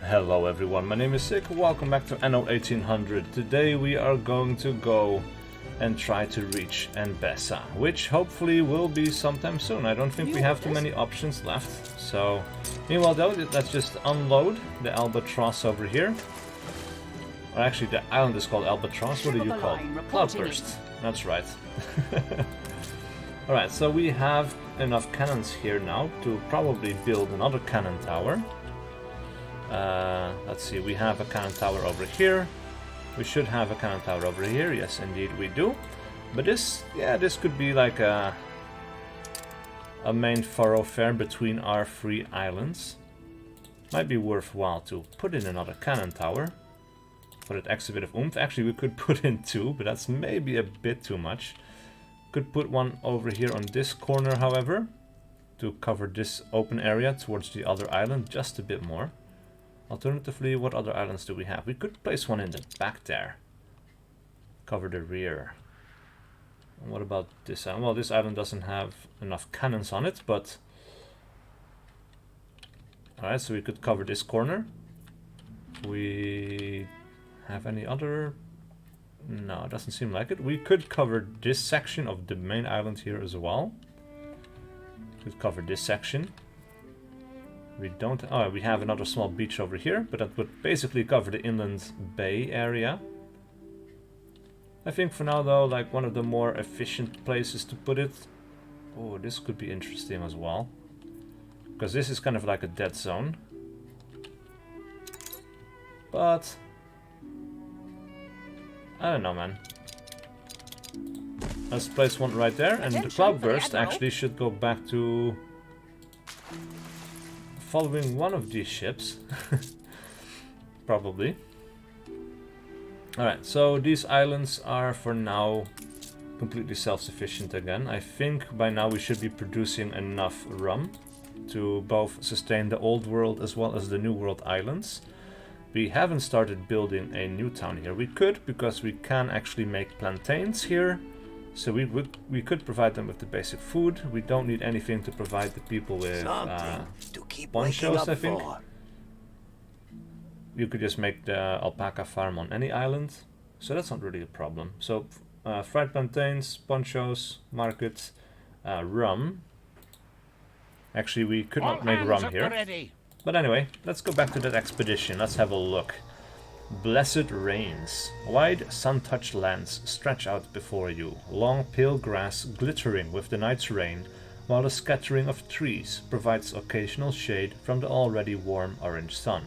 Hello everyone, my name is SiC, welcome back to Anno 1800. Today we are going to go and try to reach Mbesa, which hopefully will be sometime soon. I don't think we have too many options left. So, meanwhile though, let's just unload the Albatross over here. Or actually the island is called Albatross, what do you call it? Cloudburst, that's right. Alright, so we have enough cannons here now to probably build another cannon tower. Let's see, we have a cannon tower over here. We should have a cannon tower over here. Yes, indeed we do. But this, yeah, this could be like a main thoroughfare between our three islands. Might be worthwhile to put in another cannon tower for that extra bit of oomph. Actually, we could put in two, but that's maybe a bit too much. Could put one over here on this corner, however, to cover this open area towards the other island just a bit more. Alternatively, what other islands do we have? We could place one in the back there. Cover the rear. And what about this island? Well, this island doesn't have enough cannons on it, but... Alright, so we could cover this corner. We have any other... No, it doesn't seem like it. We could cover this section of the main island here as well. Could cover this section. We don't... Oh, we have another small beach over here, but that would basically cover the inland bay area. I think for now, though, like one of the more efficient places to put it... Oh, this could be interesting as well. Because this is kind of like a dead zone. But... I don't know, man. Let's place one right there, and the Cloudburst actually should go back to... following one of these ships. Probably. Alright, so these islands are for now completely self-sufficient again. I think by now we should be producing enough rum to both sustain the old world as well as the new world islands. We haven't started building a new town here. We could, because we can actually make plantains here. So we could provide them with the basic food. We don't need anything to provide the people with ponchos, I think. You could just make the alpaca farm on any island. So that's not really a problem. So fried plantains, ponchos, markets, rum. Actually, we could not make rum here. But anyway, let's go back to that expedition. Let's have a look. Blessed rains. Wide, sun-touched lands stretch out before you, long pale grass glittering with the night's rain, while a scattering of trees provides occasional shade from the already warm orange sun.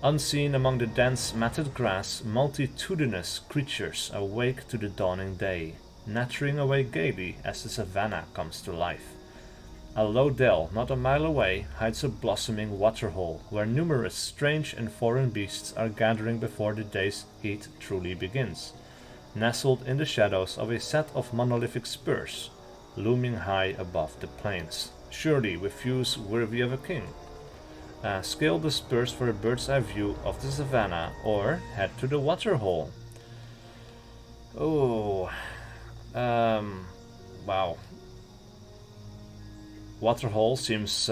Unseen among the dense matted grass, multitudinous creatures awake to the dawning day, nattering away gaily as the savannah comes to life. A low dell, not a mile away, hides a blossoming waterhole, where numerous strange and foreign beasts are gathering before the day's heat truly begins. Nestled in the shadows of a set of monolithic spurs, looming high above the plains, surely with views worthy of a king. Scale the spurs for a bird's-eye view of the savannah, or head to the waterhole. Oh, wow. Waterhole seems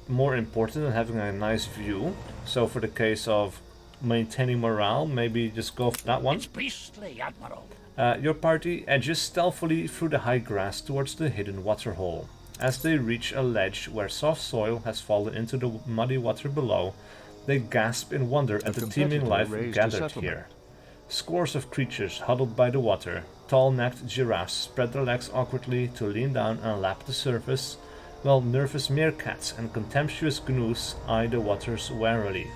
more important than having a nice view. So for the case of maintaining morale, maybe just go for that one. It's beastly, Admiral. Your party edges stealthily through the high grass towards the hidden waterhole. As they reach a ledge where soft soil has fallen into the muddy water below, they gasp in wonder at the teeming life gathered here. Scores of creatures huddled by the water. Tall-necked giraffes spread their legs awkwardly to lean down and lap the surface, while nervous meerkats and contemptuous gnus eye the waters warily.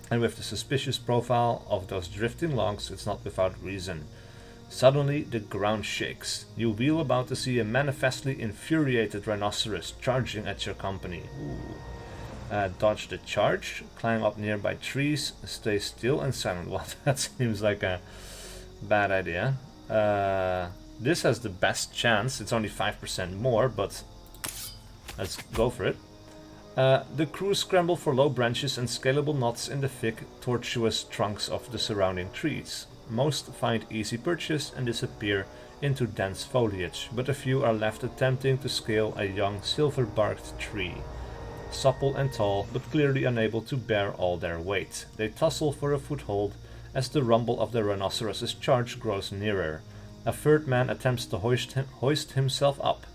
And with the suspicious profile of those drifting logs, it's not without reason. Suddenly, the ground shakes. You wheel about to see a manifestly infuriated rhinoceros charging at your company. Dodge the charge, climb up nearby trees, stay still and silent. Well, that seems like a bad idea. This has the best chance. It's only 5% more, but let's go for it. The crew scramble for low branches and scalable knots in the thick, tortuous trunks of the surrounding trees. Most find easy purchase and disappear into dense foliage, but a few are left attempting to scale a young silver-barked tree. supple and tall, but clearly unable to bear all their weight. They tussle for a foothold as the rumble of the rhinoceros's charge grows nearer. A third man attempts to hoist himself up,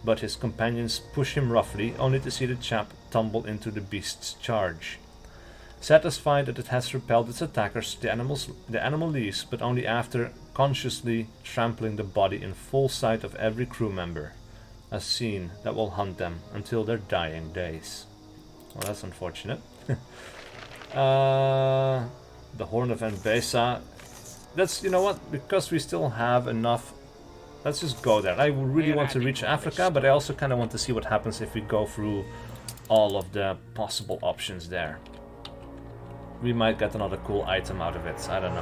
but his companions push him roughly, only to see the chap tumble into the beast's charge. Satisfied that it has repelled its attackers, the animal leaves, but only after consciously trampling the body in full sight of every crew member. A scene that will haunt them until their dying days. Well, that's unfortunate. The Horn of Mbesa. That's, you know what, because we still have enough. Let's just go there. I really want to reach Africa, but I also kind of want to see what happens if we go through all of the possible options there. We might get another cool item out of it, I don't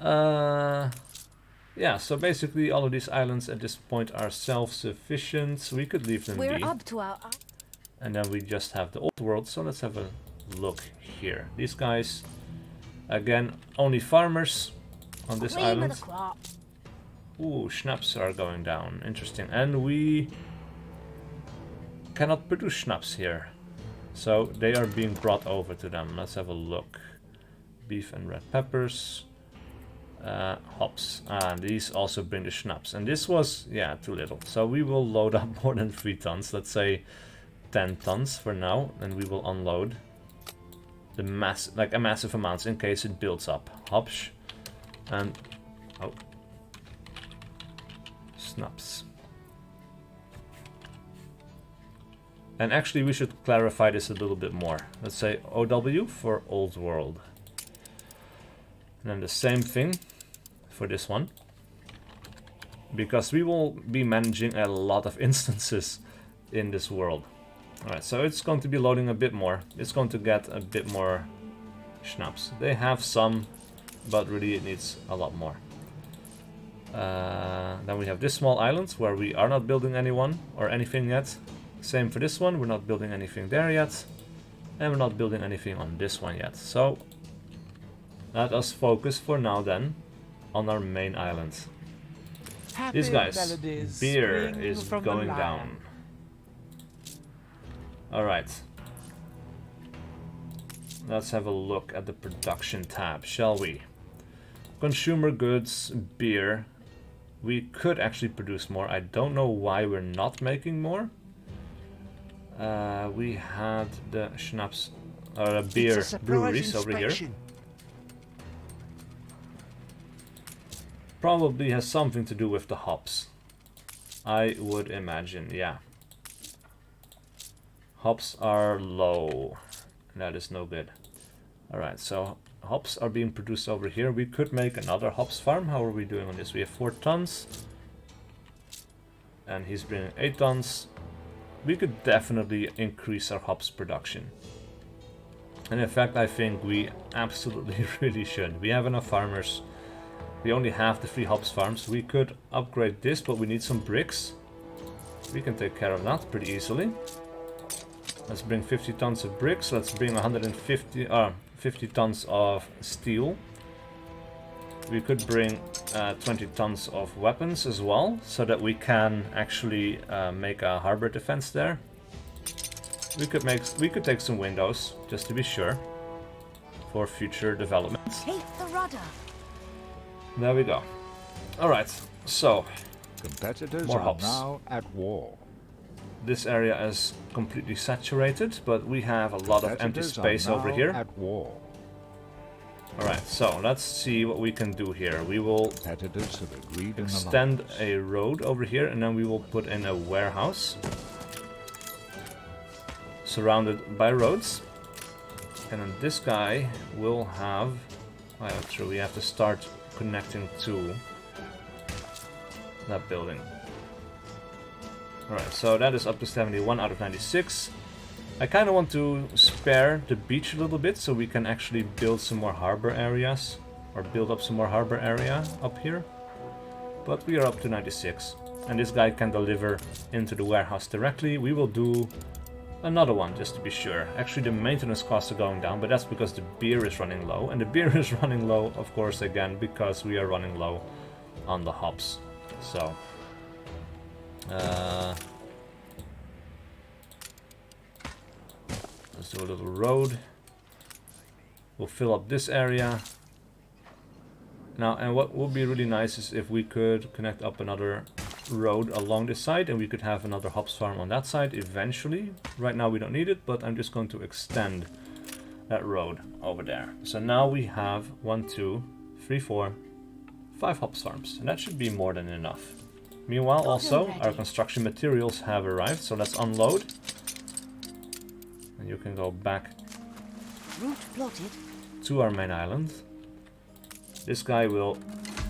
know. Yeah, so basically all of these islands at this point are self-sufficient. We could leave them be. Up to our... And then we just have the old world, so let's have a look here. These guys, again, only farmers on this island. Ooh, schnapps are going down, interesting. And we cannot produce schnapps here. So they are being brought over to them. Let's have a look. Beef and red peppers. Hops. These also bring the schnapps. And this was, yeah, too little. So we will load up more than 3 tons. Let's say 10 tons for now. And we will unload the a massive amounts in case it builds up. Hops. And... oh. Snaps. And actually we should clarify this a little bit more. Let's say OW for Old World. And then the same thing for this one. Because we will be managing a lot of instances in this world. Alright, so it's going to be loading a bit more. It's going to get a bit more schnapps. They have some, but really it needs a lot more. Then we have this small island where we are not building anyone or anything yet. Same for this one, we're not building anything there yet. And we're not building anything on this one yet. So let us focus for now then on our main island. These guys, beer is going down. Alright. Let's have a look at the production tab, shall we? Consumer goods, beer. We could actually produce more. I don't know why we're not making more. We had the schnapps, or beer breweries over here. Probably has something to do with the hops. I would imagine, yeah. Hops are low. That is no good. Alright, so hops are being produced over here. We could make another hops farm. How are we doing on this? We have 4 tons. And he's bringing 8 tons. We could definitely increase our hops production. And in fact, I think we absolutely really should. We have enough farmers. We only have the 3 hops farms. We could upgrade this, but we need some bricks. We can take care of that pretty easily. Let's bring 50 tons of bricks. Let's bring 50 tons of steel. We could bring 20 tons of weapons as well, so that we can actually make a harbor defense there. We could take some windows just to be sure for future developments. Take the rudder. There we go. All right, so competitors more are hops. now at war. This area is completely saturated, but we have a lot of empty space over here. At war. Alright, so let's see what we can do here. We will extend a road over here, and then we will put in a warehouse surrounded by roads. And then this guy will have... oh, yeah, true, we have to start connecting to that building. Alright, so that is up to 71 out of 96. I kind of want to spare the beach a little bit so we can actually build some more harbor areas. Or build up some more harbor area up here. But we are up to 96. And this guy can deliver into the warehouse directly. We will do another one just to be sure. Actually the maintenance costs are going down, but that's because the beer is running low. And the beer is running low, of course, again, because we are running low on the hops. Let's do a little road. We'll fill up this area. Now, and what would be really nice is if we could connect up another road along this side, and we could have another hops farm on that side eventually. Right now we don't need it, but I'm just going to extend that road over there. So now we have 1, 2, 3, 4, 5 hops farms, and that should be more than enough. Meanwhile, also, our construction materials have arrived, so let's unload. And you can go back to our main island. This guy will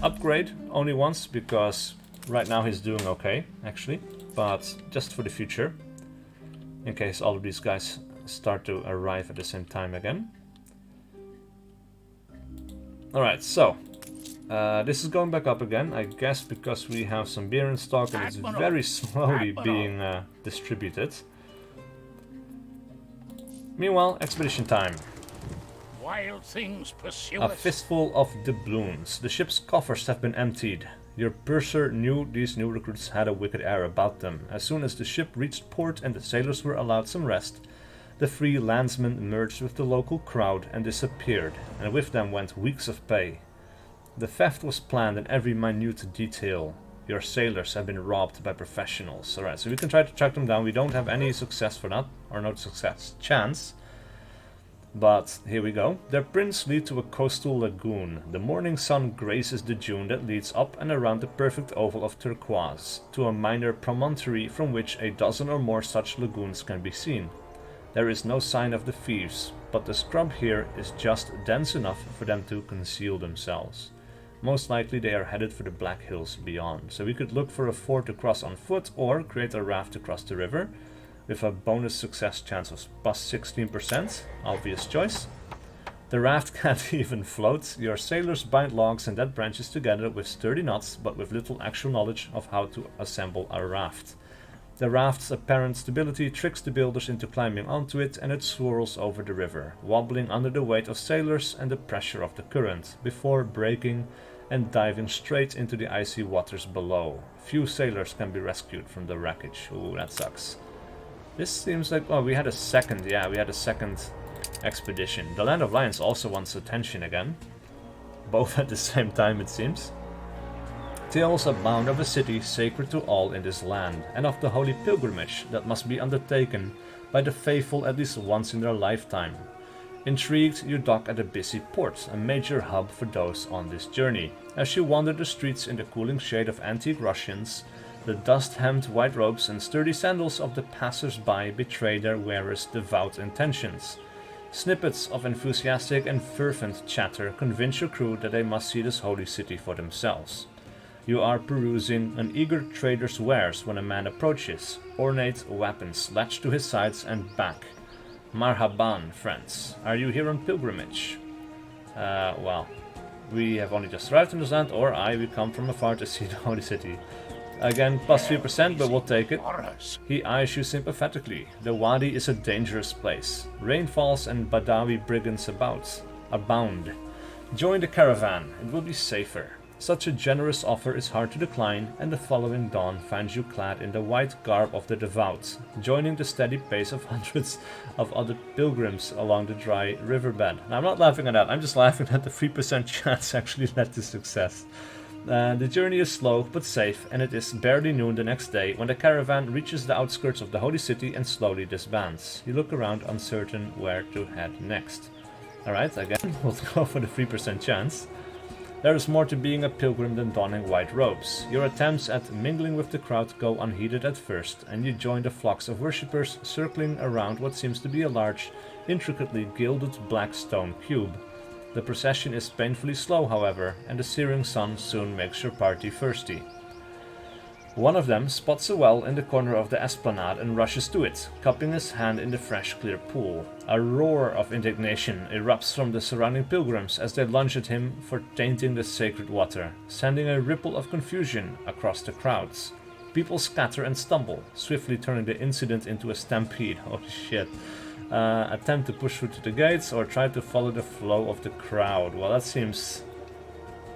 upgrade only once, because right now he's doing okay, actually. But just for the future, in case all of these guys start to arrive at the same time again. Alright, so this is going back up again, I guess because we have some beer in stock and it's very slowly being distributed. Meanwhile, expedition time. Wild things pursue A us. fistful of doubloons. The ship's coffers have been emptied. Your purser knew these new recruits had a wicked air about them. As soon as the ship reached port and the sailors were allowed some rest, the free landsmen merged with the local crowd and disappeared, and with them went weeks of pay. The theft was planned in every minute detail. Your sailors have been robbed by professionals. Alright, so we can try to track them down. We don't have any success for that, or no success chance. But here we go. Their prints lead to a coastal lagoon. The morning sun graces the dune that leads up and around the perfect oval of turquoise, to a minor promontory from which a dozen or more such lagoons can be seen. There is no sign of the thieves, but the scrub here is just dense enough for them to conceal themselves. Most likely they are headed for the Black Hills beyond, so we could look for a ford to cross on foot or create a raft to cross the river, with a bonus success chance of plus 16%, obvious choice. The raft can't even float. Your sailors bind logs and dead branches together with sturdy knots, but with little actual knowledge of how to assemble a raft. The raft's apparent stability tricks the builders into climbing onto it, and it swirls over the river, wobbling under the weight of sailors and the pressure of the current, before breaking and diving straight into the icy waters below. Few sailors can be rescued from the wreckage. Ooh, that sucks. This seems like... oh, we had a second expedition. The Land of Lions also wants attention again. Both at the same time, it seems. Tales abound of a city sacred to all in this land, and of the holy pilgrimage that must be undertaken by the faithful at least once in their lifetime. Intrigued, you dock at a busy port, a major hub for those on this journey. As you wander the streets in the cooling shade of antique Russians, the dust-hemmed white robes and sturdy sandals of the passers-by betray their wearers' devout intentions. Snippets of enthusiastic and fervent chatter convince your crew that they must see this holy city for themselves. You are perusing an eager trader's wares when a man approaches, ornate weapons latched to his sides and back. Marhaban, friends. Are you here on pilgrimage? Well, we have only just arrived in this land, or we come from afar to see the holy city. Again, plus 3%, but we'll take it. He eyes you sympathetically. The Wadi is a dangerous place. Rainfalls and Badawi brigands abound. Join the caravan, it will be safer. Such a generous offer is hard to decline, and the following dawn finds you clad in the white garb of the devout, joining the steady pace of hundreds of other pilgrims along the dry riverbed. Now, I'm not laughing at that, I'm just laughing at the 3% chance actually led to success. The journey is slow but safe, and it is barely noon the next day when the caravan reaches the outskirts of the holy city and slowly disbands. You look around, uncertain where to head next. Alright, again, we'll go for the 3% chance. There is more to being a pilgrim than donning white robes. Your attempts at mingling with the crowd go unheeded at first, and you join the flocks of worshippers circling around what seems to be a large, intricately gilded black stone cube. The procession is painfully slow, however, and the searing sun soon makes your party thirsty. One of them spots a well in the corner of the esplanade and rushes to it, cupping his hand in the fresh, clear pool. A roar of indignation erupts from the surrounding pilgrims as they lunge at him for tainting the sacred water, sending a ripple of confusion across the crowds. People scatter and stumble, swiftly turning the incident into a stampede. Holy shit. Attempt to push through to the gates or try to follow the flow of the crowd. Well, that seems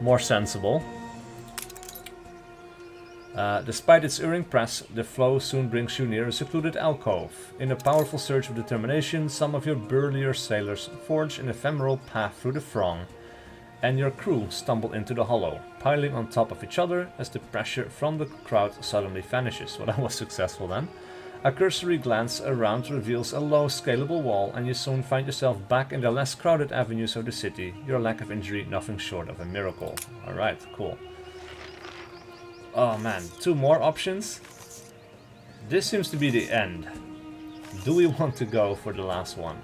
more sensible. Despite its erring press, the flow soon brings you near a secluded alcove. In a powerful surge of determination, some of your burlier sailors forge an ephemeral path through the throng, and your crew stumble into the hollow, piling on top of each other as the pressure from the crowd suddenly vanishes. Well, that was successful then. A cursory glance around reveals a low, scalable wall, and you soon find yourself back in the less crowded avenues of the city, your lack of injury nothing short of a miracle. Alright, cool. Oh man, 2 more options? This seems to be the end. Do we want to go for the last one?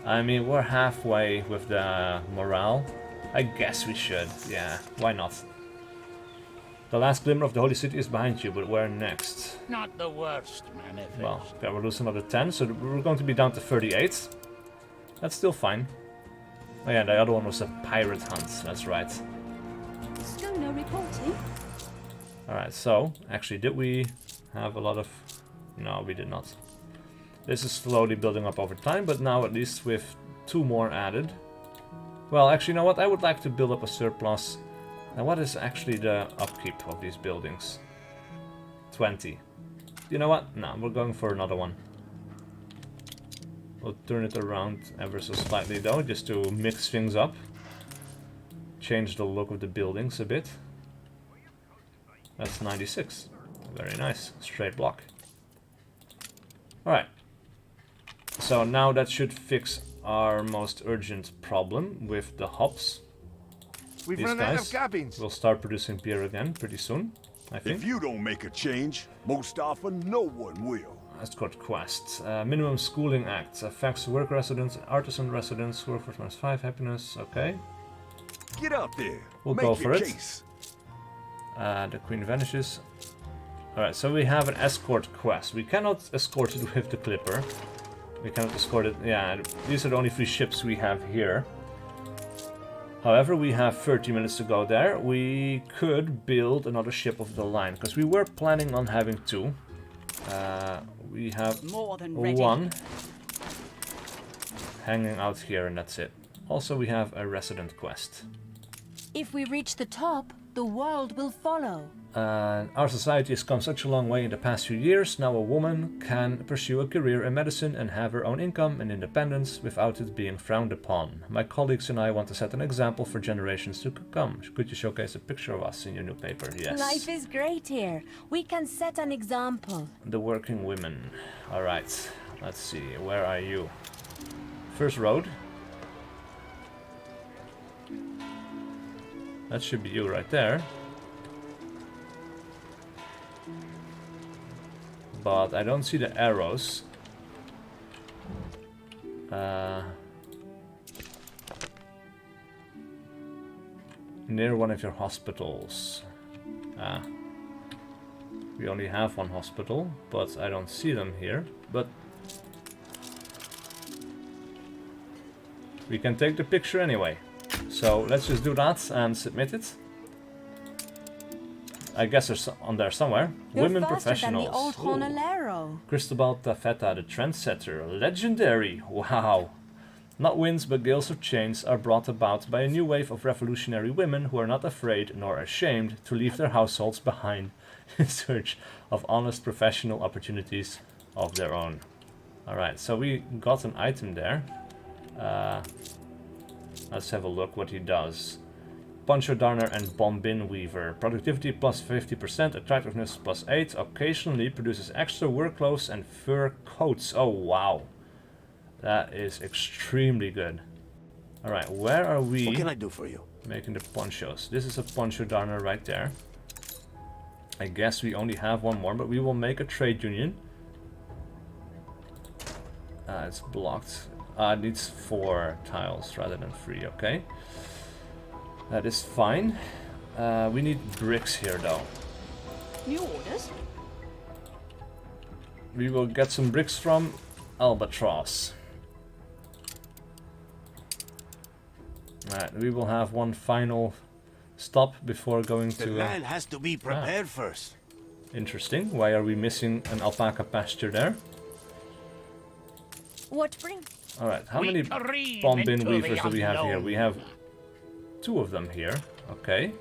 I mean, we're halfway with the morale. I guess we should, yeah, why not? The last glimmer of the holy city is behind you, but where next? Not the worst, manifest. Well, okay, we'll lose another 10, so we're going to be down to 38. That's still fine. Oh yeah, the other one was a pirate hunt, that's right. Schooner reporting. Alright, so, actually, did we have a lot of... No, we did not. This is slowly building up over time, but now at least with 2 more added. Well, actually, you know what? I would like to build up a surplus. Now, what is actually the upkeep of these buildings? 20. You know what? No, we're going for another one. We'll turn it around ever so slightly, though, just to mix things up. Change the look of the buildings a bit. That's 96. Very nice. Straight block. Alright. So now that should fix our most urgent problem with the hops. We've These run out of guys cabins. will start producing beer again pretty soon, I think. If you don't make a change, most often no one will. Escort quests. Minimum schooling acts. Affects work residents, artisan residents, workforce -5, happiness. Okay. Get out there. We'll make go your for it. case. The queen vanishes. Alright, so we have an escort quest. We cannot escort it with the clipper. We cannot escort it... Yeah, these are the only 3 ships we have here. However, we have 30 minutes to go there. We could build another ship of the line, because we were planning on having 2. We have More than ready. 1 hanging out here, and that's it. Also, we have a resident quest. If we reach the top, the world will follow. Our society has come such a long way in the past few years. Now a woman can pursue a career in medicine and have her own income and independence without it being frowned upon. My colleagues and I want to set an example for generations to come. Could you showcase a picture of us in your new paper? Yes. Life is great here. We can set an example. The working women. Alright, let's see. Where are you? First road. That should be you right there. But I don't see the arrows. Near one of your hospitals. We only have 1 hospital, but I don't see them here. But we can take the picture anyway. So let's just do that and submit it. I guess they're on there somewhere. You're Women faster professionals. than the old Ooh. Honolero. Cristobal Tafeta, the trendsetter. Legendary. Wow. Not winds but gales of change are brought about by a new wave of revolutionary women who are not afraid nor ashamed to leave their households behind in search of honest professional opportunities of their own. Alright, so we got an item there. Let's have a look what he does. Poncho darner and bombin weaver. Productivity plus 50%, attractiveness plus 8. Occasionally produces extra work clothes and fur coats. Oh wow. That is extremely good. Alright, where are we What can I do for you? making the ponchos? This is a poncho darner right there. I guess we only have 1 more, but we will make a trade union. It's blocked. It needs 4 tiles rather than 3, okay. That is fine. We need bricks here though. New orders? We will get some bricks from Albatross. Alright, we will have 1 final stop before going The to... land has to be prepared first. Interesting. Why are we missing an alpaca pasture there? What bring? Alright, how many careen bombin into weavers the do we have here? unknown. We have 2 of them here. Okay.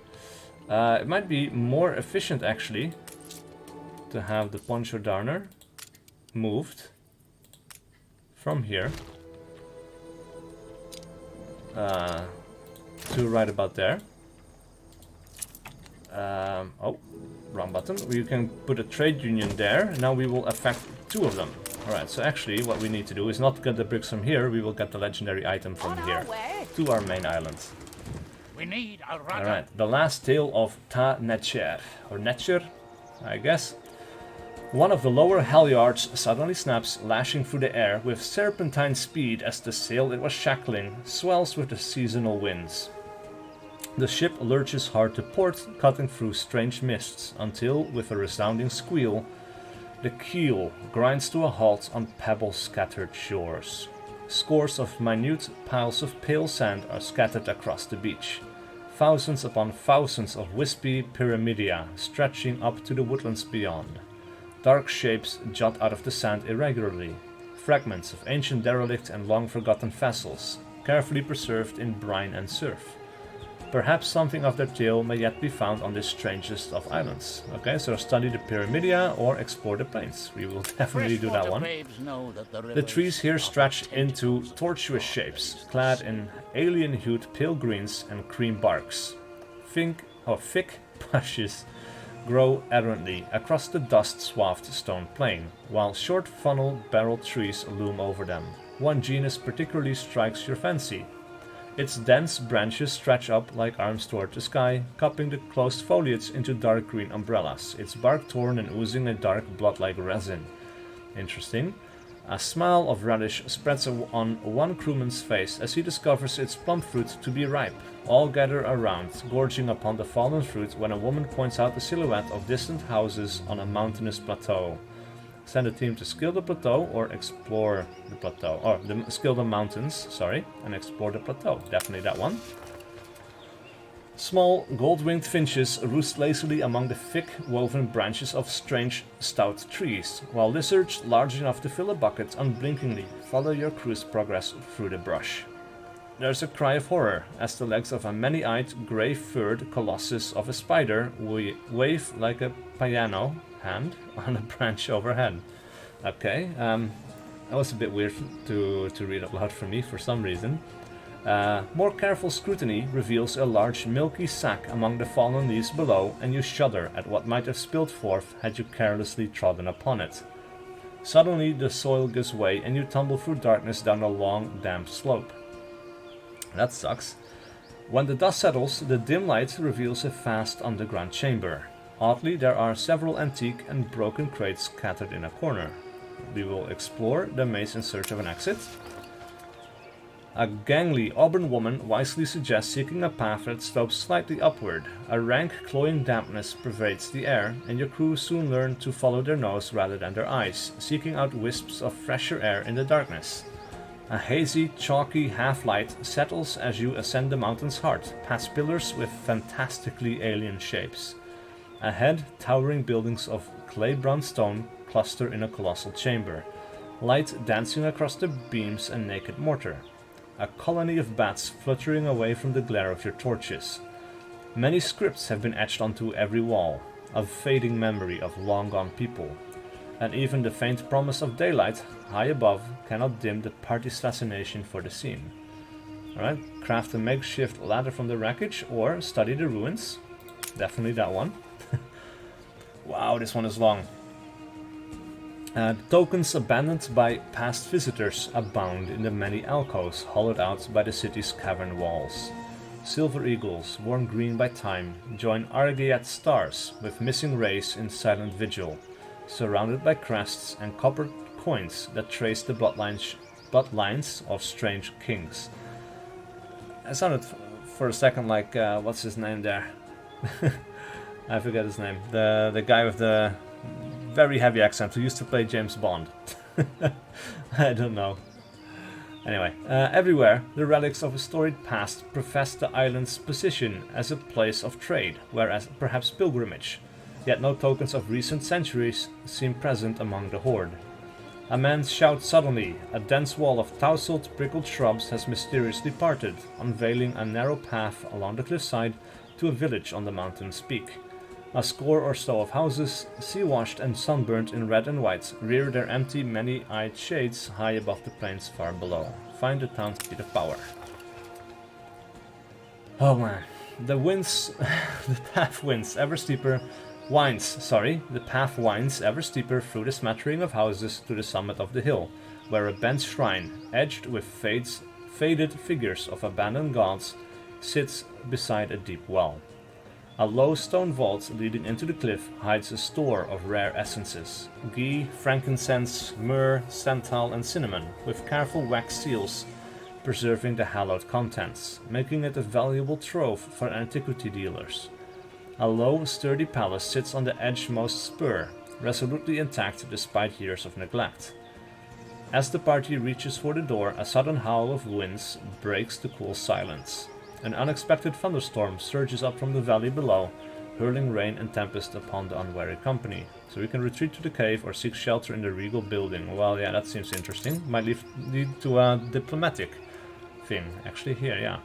It might be more efficient actually to have the Poncho Darner moved from here to right about there. Oh, wrong button. We can put a trade union there. Now we will affect 2 of them. Alright, so actually what we need to do is not get the bricks from here, we will get the legendary item from here to our main island. We need a rudder. Alright, the last tale of Ta Netcher, or Netcher, I guess. One of the lower halyards suddenly snaps, lashing through the air with serpentine speed as the sail it was shackling swells with the seasonal winds. The ship lurches hard to port, cutting through strange mists, until, with a resounding squeal, the keel grinds to a halt on pebble-scattered shores. Scores of minute piles of pale sand are scattered across the beach. Thousands upon thousands of wispy pyramidia stretching up to the woodlands beyond. Dark shapes jut out of the sand irregularly. Fragments of ancient derelict and long-forgotten vessels, carefully preserved in brine and surf. Perhaps something of their tale may yet be found on this strangest of islands. Okay, so study the pyramidia or explore the plains. We will definitely do that one. The trees here stretch into tortuous shapes, clad in alien-hued pale greens and cream barks. Thick bushes grow errantly across the dust-swathed stone plain, while short funnel-barreled trees loom over them. One genus particularly strikes your fancy. Its dense branches stretch up like arms toward the sky, cupping the closed foliage into dark green umbrellas, its bark torn and oozing a dark blood-like resin. Interesting. A smile of relish spreads on one crewman's face as he discovers its plump fruit to be ripe. All gather around, gorging upon the fallen fruit when a woman points out the silhouette of distant houses on a mountainous plateau. Send a team to scale the plateau or explore the plateau. Or scale the mountains, sorry, and explore the plateau. Definitely that one. Small gold-winged finches roost lazily among the thick woven branches of strange stout trees, while lizards large enough to fill a bucket unblinkingly follow your crew's progress through the brush. There's a cry of horror as the legs of a many-eyed, grey-furred colossus of a spider wave like a piano hand on a branch overhead. Okay, that was a bit weird to read out loud for me for some reason. More careful scrutiny reveals a large milky sack among the fallen leaves below, and you shudder at what might have spilled forth had you carelessly trodden upon it. Suddenly the soil gives way and you tumble through darkness down a long, damp slope. That sucks. When the dust settles, the dim light reveals a vast underground chamber. Oddly, there are several antique and broken crates scattered in a corner. We will explore the maze in search of an exit. A gangly auburn woman wisely suggests seeking a path that slopes slightly upward. A rank, cloying dampness pervades the air, and your crew soon learn to follow their nose rather than their eyes, seeking out wisps of fresher air in the darkness. A hazy, chalky half-light settles as you ascend the mountain's heart, past pillars with fantastically alien shapes. Ahead, towering buildings of clay-brown stone cluster in a colossal chamber, light dancing across the beams and naked mortar. A colony of bats fluttering away from the glare of your torches. Many scripts have been etched onto every wall, a fading memory of long-gone people. And even the faint promise of daylight high above cannot dim the party's fascination for the scene. Alright, craft a makeshift ladder from the wreckage or study the ruins. Definitely that one. Wow, this one is long. Tokens abandoned by past visitors abound in the many alcoves hollowed out by the city's cavern walls. Silver eagles, worn green by time, join Argeat stars with missing rays in silent vigil, surrounded by crests and copper coins that trace the bloodlines of strange kings. I sounded for a second like, what's his name there? I forget his name. The guy with the very heavy accent who used to play James Bond. I don't know. Anyway, everywhere the relics of a storied past profess the island's position as a place of trade, whereas perhaps pilgrimage. Yet no tokens of recent centuries seem present among the horde. A man shouts suddenly. A dense wall of tousled, prickled shrubs has mysteriously parted, unveiling a narrow path along the cliffside to a village on the mountain's peak. A score or so of houses, sea-washed and sunburnt in red and white, rear their empty, many-eyed shades high above the plains far below. Find the town's beat of power. Oh man, the winds, the path winds ever steeper, the path winds ever steeper through the smattering of houses to the summit of the hill, where a bent shrine, edged with faded figures of abandoned gods, sits beside a deep well. A low stone vault leading into the cliff hides a store of rare essences, ghee, frankincense, myrrh, santal and cinnamon, with careful wax seals preserving the hallowed contents, making it a valuable trove for antiquity dealers. A low, sturdy palace sits on the edgemost spur, resolutely intact despite years of neglect. As the party reaches for the door, a sudden howl of winds breaks the cool silence. An unexpected thunderstorm surges up from the valley below, hurling rain and tempest upon the unwary company. So we can retreat to the cave or seek shelter in the regal building. Well, yeah, that seems interesting. Might lead to a diplomatic thing. Actually, here, yeah.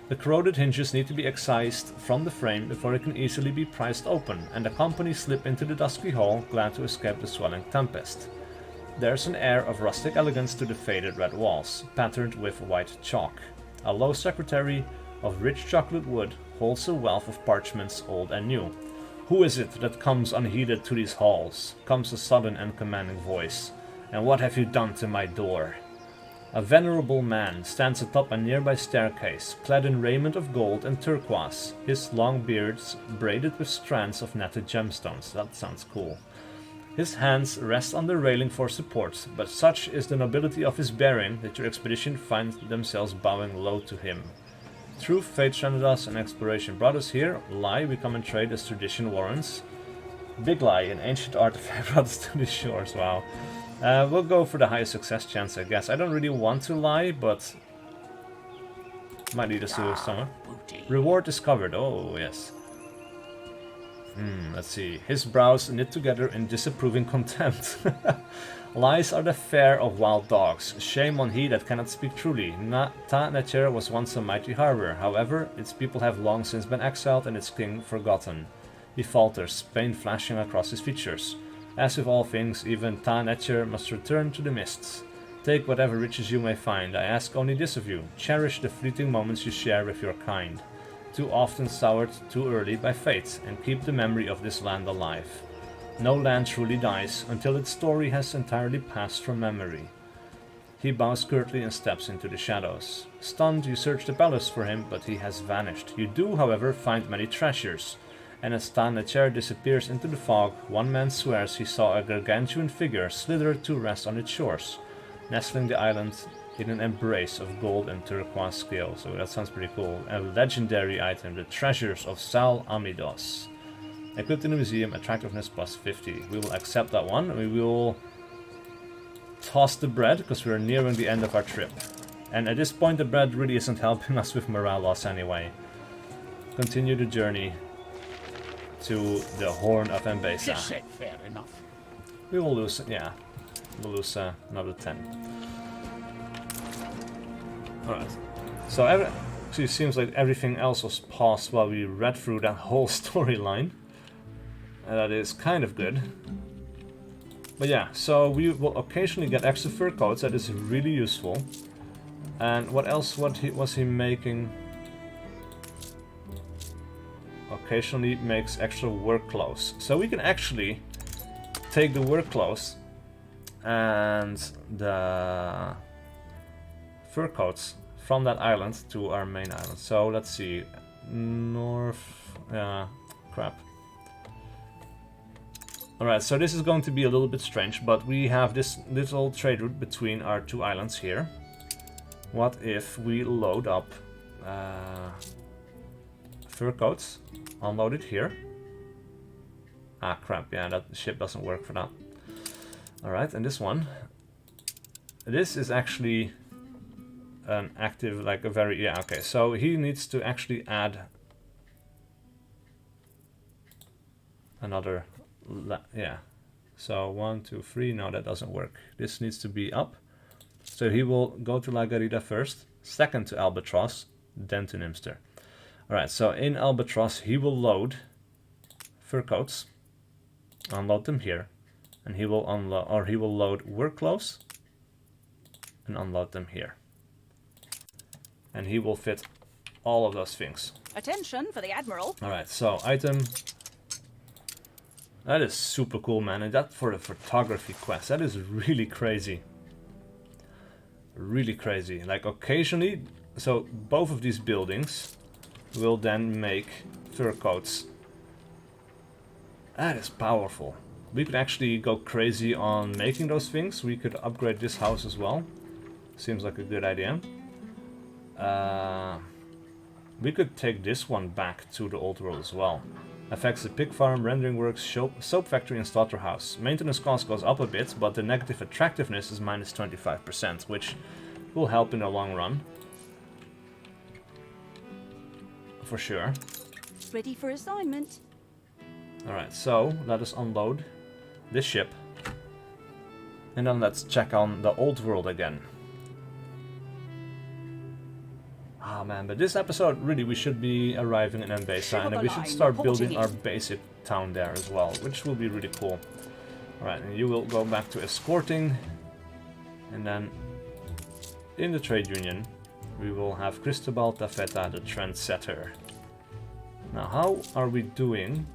The corroded hinges need to be excised from the frame before it can easily be prized open, and the company slip into the dusky hall, glad to escape the swelling tempest. There's an air of rustic elegance to the faded red walls, patterned with white chalk. A low secretary of rich chocolate wood holds a wealth of parchments old and new. Who is it that comes unheeded to these halls? Comes a sudden and commanding voice. And what have you done to my door? A venerable man stands atop a nearby staircase, clad in raiment of gold and turquoise, his long beard braided with strands of netted gemstones. That sounds cool. His hands rest on the railing for support, but such is the nobility of his bearing that your expedition finds themselves bowing low to him. Truth, fate stranded us, and exploration brought us here. Lie, we come and trade as tradition warrants. Big lie, an ancient artifact brought us to the shores. Wow. We'll go for the highest success chance, I guess. I don't really want to lie, but might lead us to somewhere. Reward discovered. Oh, yes. Let's see. His brows knit together in disapproving contempt. Lies are the fare of wild dogs. Shame on he that cannot speak truly. Ta Necher was once a mighty harbor. However, its people have long since been exiled and its king forgotten. He falters, pain flashing across his features. As with all things, even Ta Necher must return to the mists. Take whatever riches you may find. I ask only this of you. Cherish the fleeting moments you share with your kind. Too often soured too early by fate, and keep the memory of this land alive. No land truly dies until its story has entirely passed from memory. He bows curtly and steps into the shadows. Stunned, you search the palace for him, but he has vanished. You do, however, find many treasures. And as Ta Necher disappears into the fog, one man swears he saw a gargantuan figure slither to rest on its shores, nestling the island in an embrace of gold and turquoise scales. So that sounds pretty cool. A legendary item, the treasures of Sal Amidos. Equipped in the museum, attractiveness plus 50. We will accept that one. We will toss the bread, because we're nearing the end of our trip. And at this point the bread really isn't helping us with morale loss anyway. Continue the journey to the Horn of Embesa. Just said fair enough. We will lose, yeah, we'll lose another 10. Alright, so actually it seems like everything else was paused while we read through that whole storyline. And that is kind of good. But yeah, so we will occasionally get extra fur coats, that is really useful. And what else was he making? Occasionally makes extra work clothes. So we can actually take the work clothes and the fur coats from that island to our main island. So let's see. Crap. Alright, so this is going to be a little bit strange, but we have this little trade route between our two islands here. What if we load up fur coats, unload it here. Ah crap, yeah, that ship doesn't work for that. Alright, and this one. This is actually an active, like a very, yeah, okay, so he needs to actually add another, yeah. So 1, 2, 3, no, that doesn't work. This needs to be up. So he will go to La Garida first, second to Albatross, then to Nimster. Alright, so in Albatross he will load fur coats, unload them here, and he will unload, or he will load work clothes and unload them here. And he will fit all of those things. Attention for the Admiral. Alright, so item. That is super cool, man. And that for the photography quest, that is really crazy. Really crazy. Like occasionally, so both of these buildings will then make fur coats. That is powerful. We could actually go crazy on making those things. We could upgrade this house as well. Seems like a good idea. We could take this one back to the old world as well. Affects the pig farm, rendering works, soap factory and slaughterhouse. Maintenance cost goes up a bit, but the negative attractiveness is minus 25%, which will help in the long run. For sure. Ready for assignment. Alright, so let us unload this ship. And then let's check on the old world again. Ah man, but this episode, really, we should be arriving in Mbesa, and we should start building our basic town there as well, which will be really cool. Alright, and you will go back to escorting, and then in the trade union, we will have Cristobal Tafeta, the trendsetter. Now, how are we doing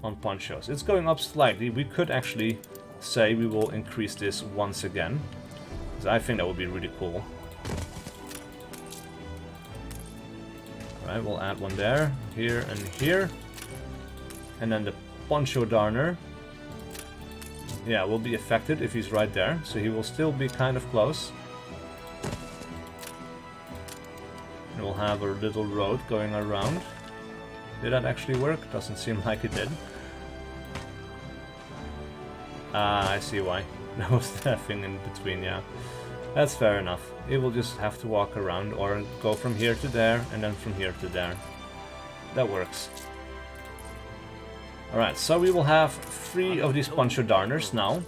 on ponchos? It's going up slightly. We could actually say we will increase this once again, because I think that would be really cool. Alright, we'll add one there, here, and here. And then the poncho darner, yeah, will be affected if he's right there, so he will still be kind of close. And we'll have a little road going around. Did that actually work? Doesn't seem like it did. Ah, I see why. There was that thing in between, yeah. That's fair enough. It will just have to walk around or go from here to there and then from here to there. That works. Alright, so we will have 3 of these poncho darners now.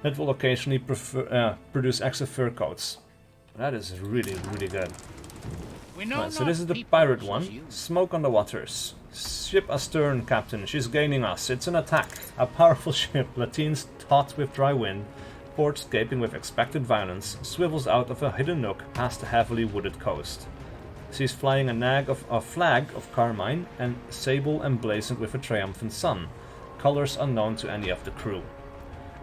That will occasionally produce extra fur coats. That is really, really good. Right, so this is the pirate one. Smoke on the waters. Ship astern, Captain. She's gaining us. It's an attack. A powerful ship, lateens taut with dry wind, ports gaping with expected violence, swivels out of a hidden nook past the heavily wooded coast. She's flying a flag of carmine and sable emblazoned with a triumphant sun, colors unknown to any of the crew.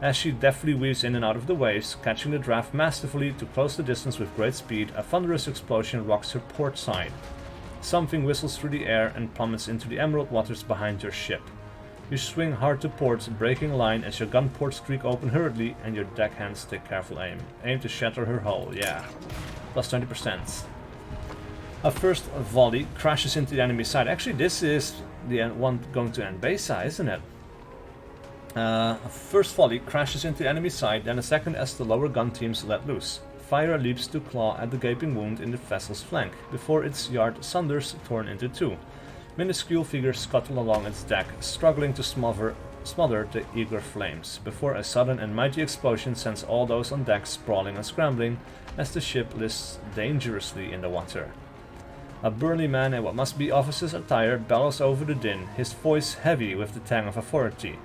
As she deftly weaves in and out of the waves, catching the draft masterfully to close the distance with great speed, a thunderous explosion rocks her port side. Something whistles through the air and plummets into the emerald waters behind your ship. You swing hard to port, breaking line as your gun ports creak open hurriedly and your deckhands take careful aim. Aim to shatter her hull, yeah. Plus 20%. A first volley crashes into the enemy side. Actually, this is the one going to Mbesa, isn't it? A first volley crashes into the enemy side, then a second as the lower gun teams let loose. Fire leaps to claw at the gaping wound in the vessel's flank, before its yard sunders, torn into 2. Minuscule figures scuttle along its deck, struggling to smother the eager flames, before a sudden and mighty explosion sends all those on deck sprawling and scrambling as the ship lists dangerously in the water. A burly man in what must be officer's attire bellows over the din, his voice heavy with the tang of authority.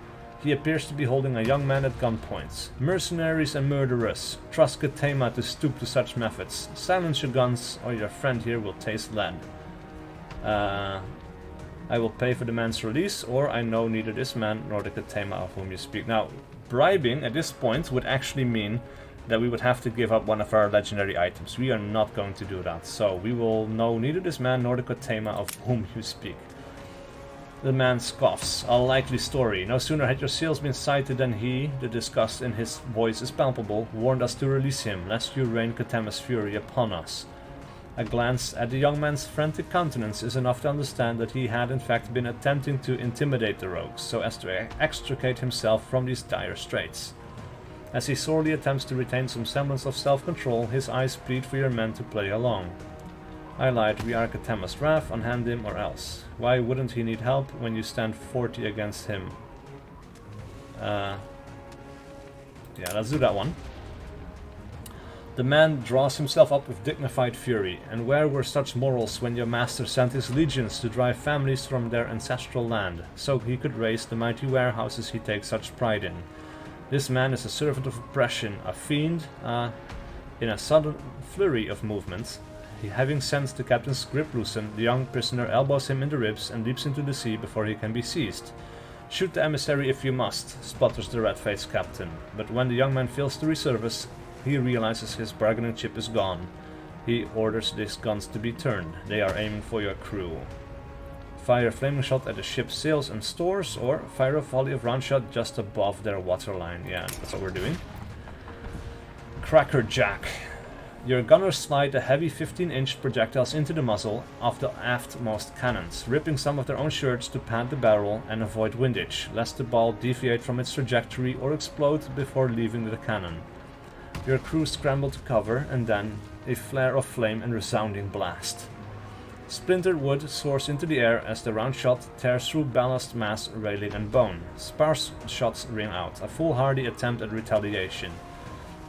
He appears to be holding a young man at gunpoint. Mercenaries and murderers, trust Katama to stoop to such methods. Silence your guns, or your friend here will taste lead. I will pay for the man's release, or I know neither this man nor the Katama of whom you speak. Now, bribing at this point would actually mean that we would have to give up one of our legendary items. We are not going to do that, so we will know neither this man nor the Katama of whom you speak. The man scoffs. A likely story. No sooner had your sails been sighted than he, the disgust in his voice is palpable, warned us to release him, lest you rain Katama's fury upon us. A glance at the young man's frantic countenance is enough to understand that he had in fact been attempting to intimidate the rogues, so as to extricate himself from these dire straits. As he sorely attempts to retain some semblance of self-control, his eyes plead for your men to play along. I lied, we are Katama's wrath, unhand him or else. Why wouldn't he need help when you stand 40 against him? Yeah, let's do that one. The man draws himself up with dignified fury. And where were such morals when your master sent his legions to drive families from their ancestral land, so he could raise the mighty warehouses he takes such pride in? This man is a servant of oppression, a fiend, in a sudden flurry of movements. Having sensed the captain's grip loosen, the young prisoner elbows him in the ribs and leaps into the sea before he can be seized. Shoot the emissary if you must, sputters the red-faced captain. But when the young man fails to resurface, he realizes his bargaining chip is gone. He orders his guns to be turned. They are aiming for your crew. Fire a flaming shot at the ship's sails and stores, or fire a volley of round shot just above their waterline. Yeah, that's what we're doing. Crackerjack. Your gunners slide the heavy 15-inch projectiles into the muzzle of the aftmost cannons, ripping some of their own shirts to pad the barrel and avoid windage, lest the ball deviate from its trajectory or explode before leaving the cannon. Your crew scramble to cover, and then a flare of flame and resounding blast. Splintered wood soars into the air as the round shot tears through ballast, mass, railing and bone. Sparse shots ring out, a foolhardy attempt at retaliation,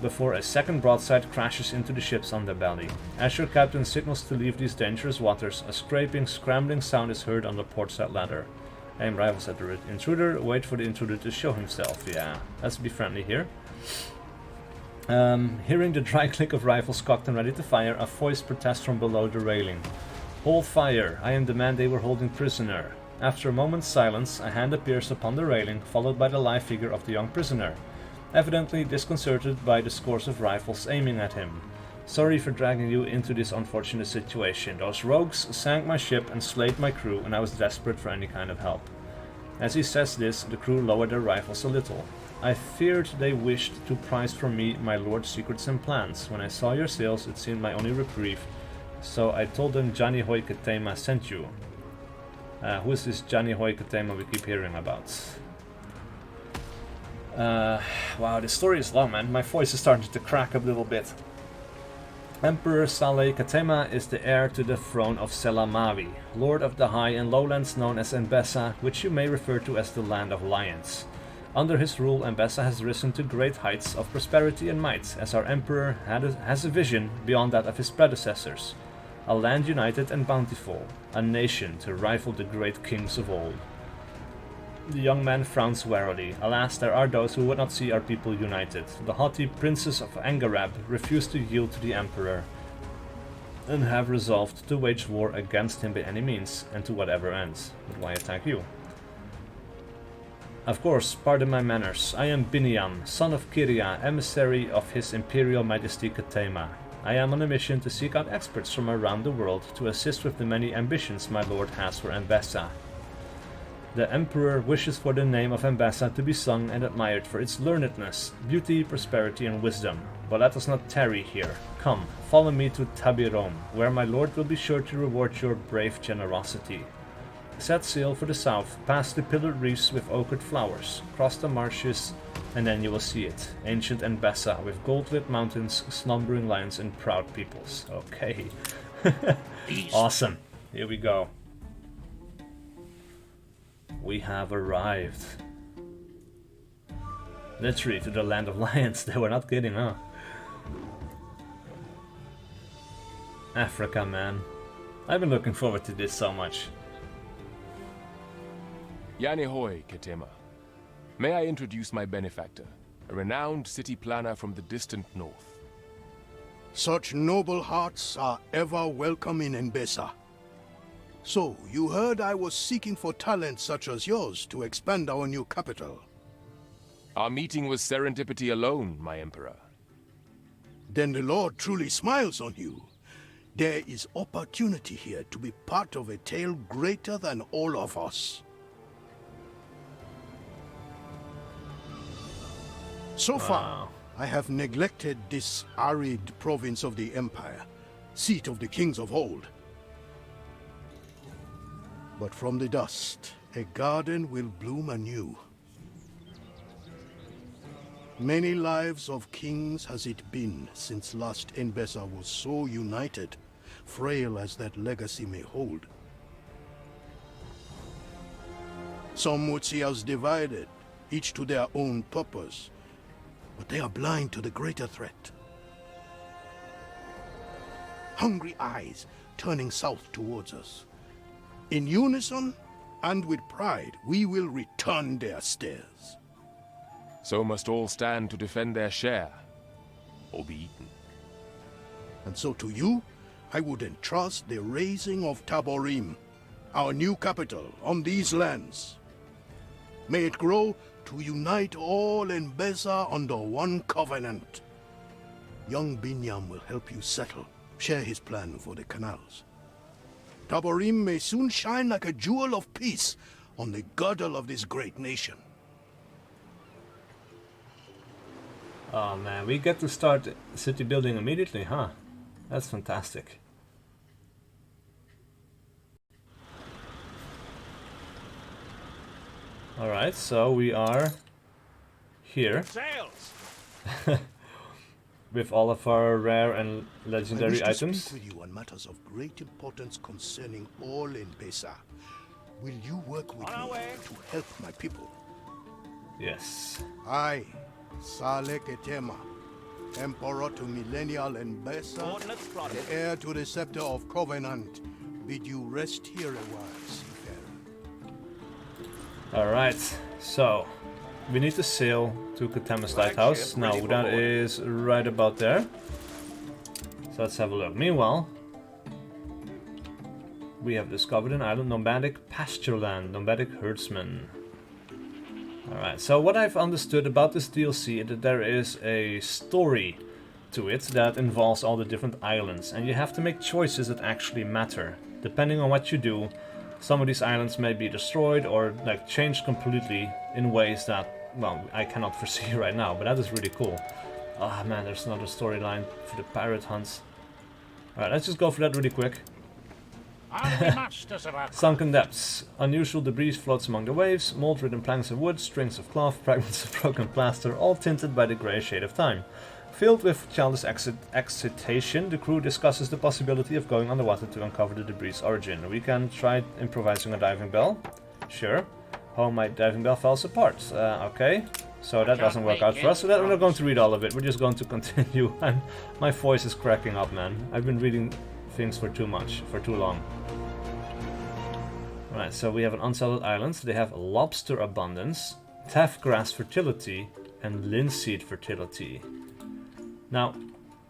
before a second broadside crashes into the ship's underbelly. As your captain signals to leave these dangerous waters, a scraping, scrambling sound is heard on the portside ladder. Aim rifles at the intruder, wait for the intruder to show himself. Yeah, let's be friendly here. Hearing the dry click of rifles cocked and ready to fire, a voice protests from below the railing. Hold fire, I am the man they were holding prisoner. After a moment's silence, a hand appears upon the railing, followed by the live figure of the young prisoner, evidently disconcerted by the scores of rifles aiming at him. Sorry for dragging you into this unfortunate situation. Those rogues sank my ship and slayed my crew, and I was desperate for any kind of help. As he says this, the crew lower their rifles a little. I feared they wished to prise from me my lord's secrets and plans. When I saw your sails, it seemed my only reprieve, so I told them Johnny Hoy Katama sent you. Who is this Johnny Hoy Katama we keep hearing about? Wow, this story is long, man. My voice is starting to crack a little bit. Emperor Saleh Katama is the heir to the throne of Selamavi, lord of the high and lowlands known as Mbessa, which you may refer to as the Land of Lions. Under his rule, Mbessa has risen to great heights of prosperity and might, as our emperor has a vision beyond that of his predecessors. A land united and bountiful, a nation to rival the great kings of old. The young man frowns warily. Alas, there are those who would not see our people united. The haughty princes of Angarab refuse to yield to the emperor, and have resolved to wage war against him by any means, and to whatever ends. But why attack you? Of course, pardon my manners. I am Biniam, son of Kiria, emissary of His Imperial Majesty Katama. I am on a mission to seek out experts from around the world to assist with the many ambitions my lord has for Mbessa. The Emperor wishes for the name of Mbessa to be sung and admired for its learnedness, beauty, prosperity, and wisdom. But let us not tarry here. Come, follow me to Tabirom, where my lord will be sure to reward your brave generosity. Set sail for the south, past the pillared reefs with ochred flowers, cross the marshes, and then you will see it. Ancient Mbessa, with gold-lit mountains, slumbering lions, and proud peoples. Okay. Awesome. Here we go. We have arrived. Literally to the Land of Lions. They were not kidding, huh? Africa, man. I've been looking forward to this so much. Yanihoy, Katama. May I introduce my benefactor, a renowned city planner from the distant north. Such noble hearts are ever welcome in Mbessa. So, you heard I was seeking for talent such as yours to expand our new capital. Our meeting was serendipity alone, my emperor. Then the Lord truly smiles on you. There is opportunity here to be part of a tale greater than all of us. So far, I have neglected this arid province of the Empire, seat of the kings of old. But from the dust, a garden will bloom anew. Many lives of kings has it been since last Mbessa was so united, frail as that legacy may hold. Some would see us divided, each to their own purpose, but they are blind to the greater threat. hungry eyes turning south towards us. In unison and with pride, we will return their stares. So must all stand to defend their share, or be eaten. And so to you, I would entrust the raising of Taborim, our new capital on these lands. May it grow to unite all in Beza under one covenant. Young Binyam will help you settle, share his plan for the canals. Taborim may soon shine like a jewel of peace on the girdle of this great nation. Oh man, we get to start city building immediately, huh? That's fantastic. Alright, so we are here Sails! with all of our rare and I legendary wish to items. speak with you on matters of great importance concerning all in Beza. Will you work with On our me way. to help my people? Yes. I, Saleh Katama, Emperor to Millennial and Beza, Coordinates plotted. and heir to the scepter of Covenant, bid you rest here a while, seafarer. Alright, so we need to sail to Katama's Lighthouse. Now ready for that board. is right about there. So let's have a look. Meanwhile, we have discovered an island, nomadic pasture land, nomadic herdsman. Alright, so what I've understood about this DLC is that there is a story to it that involves all the different islands, and you have to make choices that actually matter. Depending on what you do, some of these islands may be destroyed or like changed completely in ways that, well, I cannot foresee right now, but that is really cool. Ah man, there's another storyline for the pirate hunts. Alright, let's just go for that really quick. Are we masters of our Sunken depths. Unusual debris floats among the waves, mold-ridden planks of wood, strings of cloth, fragments of broken plaster, all tinted by the grey shade of time. Filled with childish excitation, the crew discusses the possibility of going underwater to uncover the debris' origin. We can try improvising a diving bell. Sure. Oh, my diving bell falls apart. Okay. So that doesn't work out for us, so that, we're not going to read all of it. We're just going to continue. And my voice is cracking up, man. I've been reading things for too long. Right, so we have an unsettled island. They have lobster abundance, taff grass fertility, and linseed fertility. Now,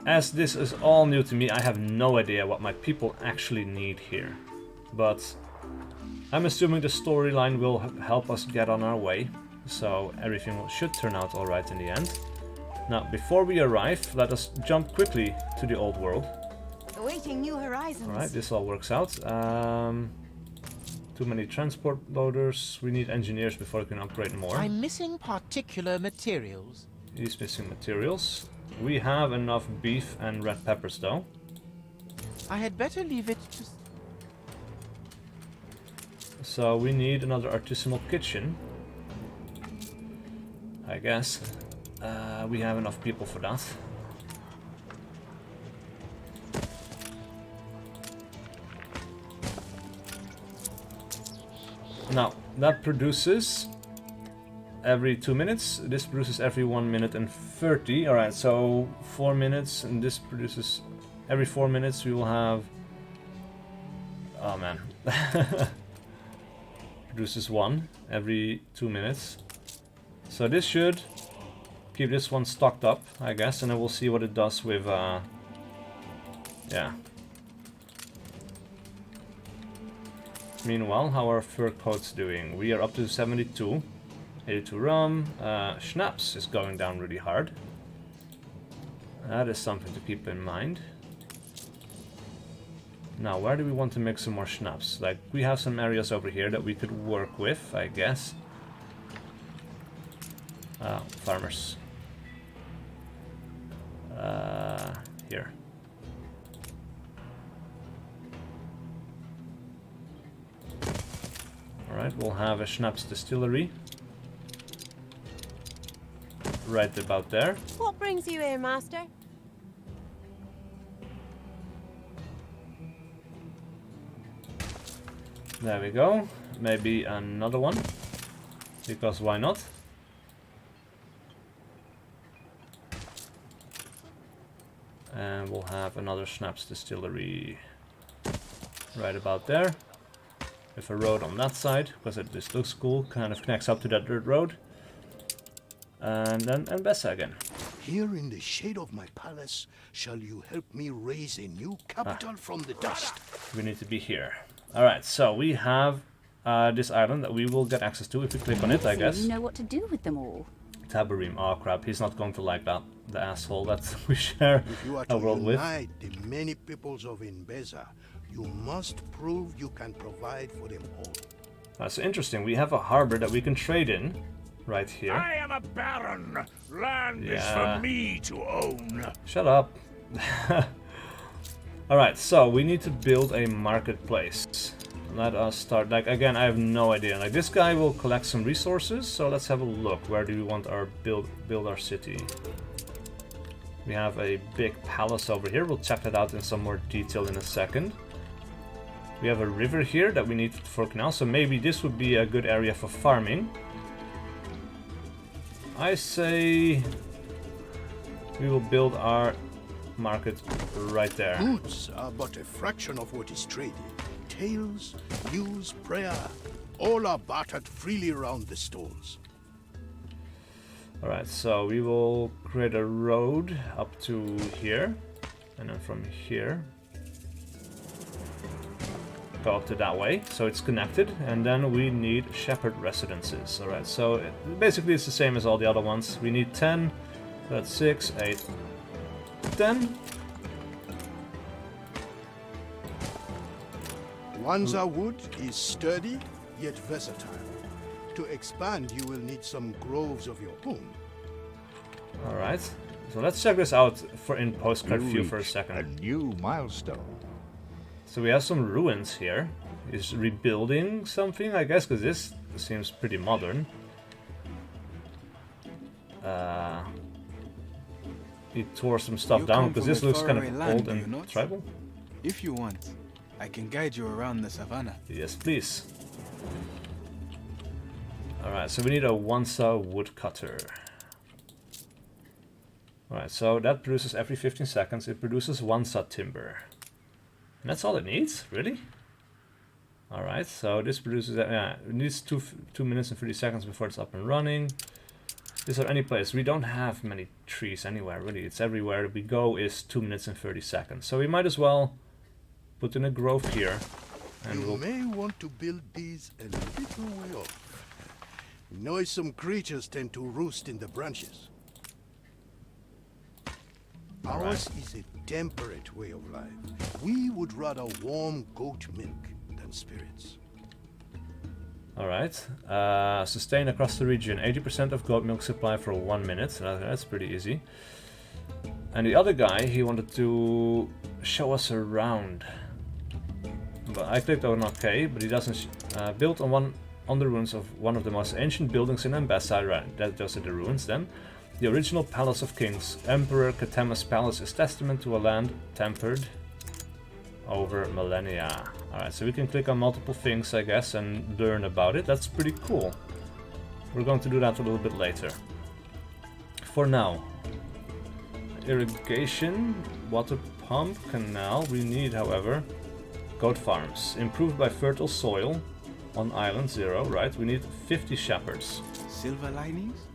as this is all new to me, I have no idea what my people actually need here. But I'm assuming the storyline will help us get on our way, so everything should turn out alright in the end. Now, before we arrive, let us jump quickly to the old world. Awaiting new horizons. Alright, this all works out. Too many transport loaders. We need engineers before we can upgrade more. I'm missing particular materials. He's missing materials. We have enough beef and red peppers though. I had better leave it to... So we need another artisanal kitchen. I guess. We have enough people for that. Now, that produces every 2 minutes. This produces every 1 minute and 30. Alright, so 4 minutes, and this produces every 4 minutes. We will have... Oh man. Produces 1 every 2 minutes. So this should keep this one stocked up, I guess, and then we'll see what it does with... yeah. Meanwhile, how are fur coats doing? We are up to 72. 82 rum. Schnapps is going down really hard. That is something to keep in mind. Now, where do we want to make some more schnapps? Like, we have some areas over here that we could work with, I guess. Farmers. Here. Alright, we'll have a schnapps distillery. Right about there. What brings you here, master? There we go. Maybe another one. Because why not? And we'll have another schnapps distillery right about there. With a road on that side, because it just looks cool, kind of connects up to that dirt road. And then Mbessa again. Here in the shade of my palace shall you help me raise a new capital from the dust. We need to be here. Alright, so we have this island that we will get access to if we click on it, I guess. You know what to do with them all. Tabarim. Oh crap, he's not going to like that. The asshole that we share If you are a to world with. unite the many peoples of Mbeza, you must prove you can provide for them all. That's interesting. We have a harbor that we can trade in right here. I am a baron. Land is Yeah. for me to own. Shut up. Alright, so we need to build a marketplace. Let us start. Like, again, I have no idea. Like, this guy will collect some resources, so let's have a look. Where do we want our build our city? We have a big palace over here. We'll check that out in some more detail in a second. We have a river here that we need for canal, so maybe this would be a good area for farming. I say we will build our market right there. Goods are but a fraction of what is traded. Tales, news, prayer, all are bartered freely around the stalls. Alright, so we will create a road up to here, and then from here go up to that way, so it's connected, and then we need shepherd residences. Alright, so basically it's the same as all the other ones. We need 10, so that's 6, 8, 10. Wanza wood is sturdy yet versatile. To expand, you will need some groves of your own. Alright, so let's check this out for in postcard You view for a reached second. a new milestone. So we have some ruins here. Is rebuilding something, I guess, because this seems pretty modern. He tore some stuff You down come because from this a looks kind of faraway land, old do you and not? tribal. If you want, I can guide you around the savannah. Yes, please. Alright, so we need a Wansa woodcutter. Alright, so that produces every 15 seconds. It produces Wansa timber. And that's all it needs? Really? Alright, so this produces... yeah, it needs 2 minutes and 30 seconds before it's up and running. Is there any place? We don't have many trees anywhere, really. It's everywhere we go is 2 minutes and 30 seconds. So we might as well put in a grove here. And You we'll... may want to build these a little way off. Noisome creatures tend to roost in the branches. All Ours is a temperate way of life. We would rather warm goat milk than spirits. Alright. Sustain across the region. 80% of goat milk supply for 1 minute. That's pretty easy. And the other guy, he wanted to show us around. But I clicked on OK, but he doesn't... built on the ruins of one of the most ancient buildings in Mbessa. Right, those are the ruins then. The original Palace of Kings. Emperor Katama's palace is testament to a land tempered over millennia. Alright, so we can click on multiple things, I guess, and learn about it. That's pretty cool. We're going to do that a little bit later. For now, irrigation, water pump, canal. We need, however, goat farms. Improved by fertile soil on island 0, right? We need 50 shepherds. Silver linings?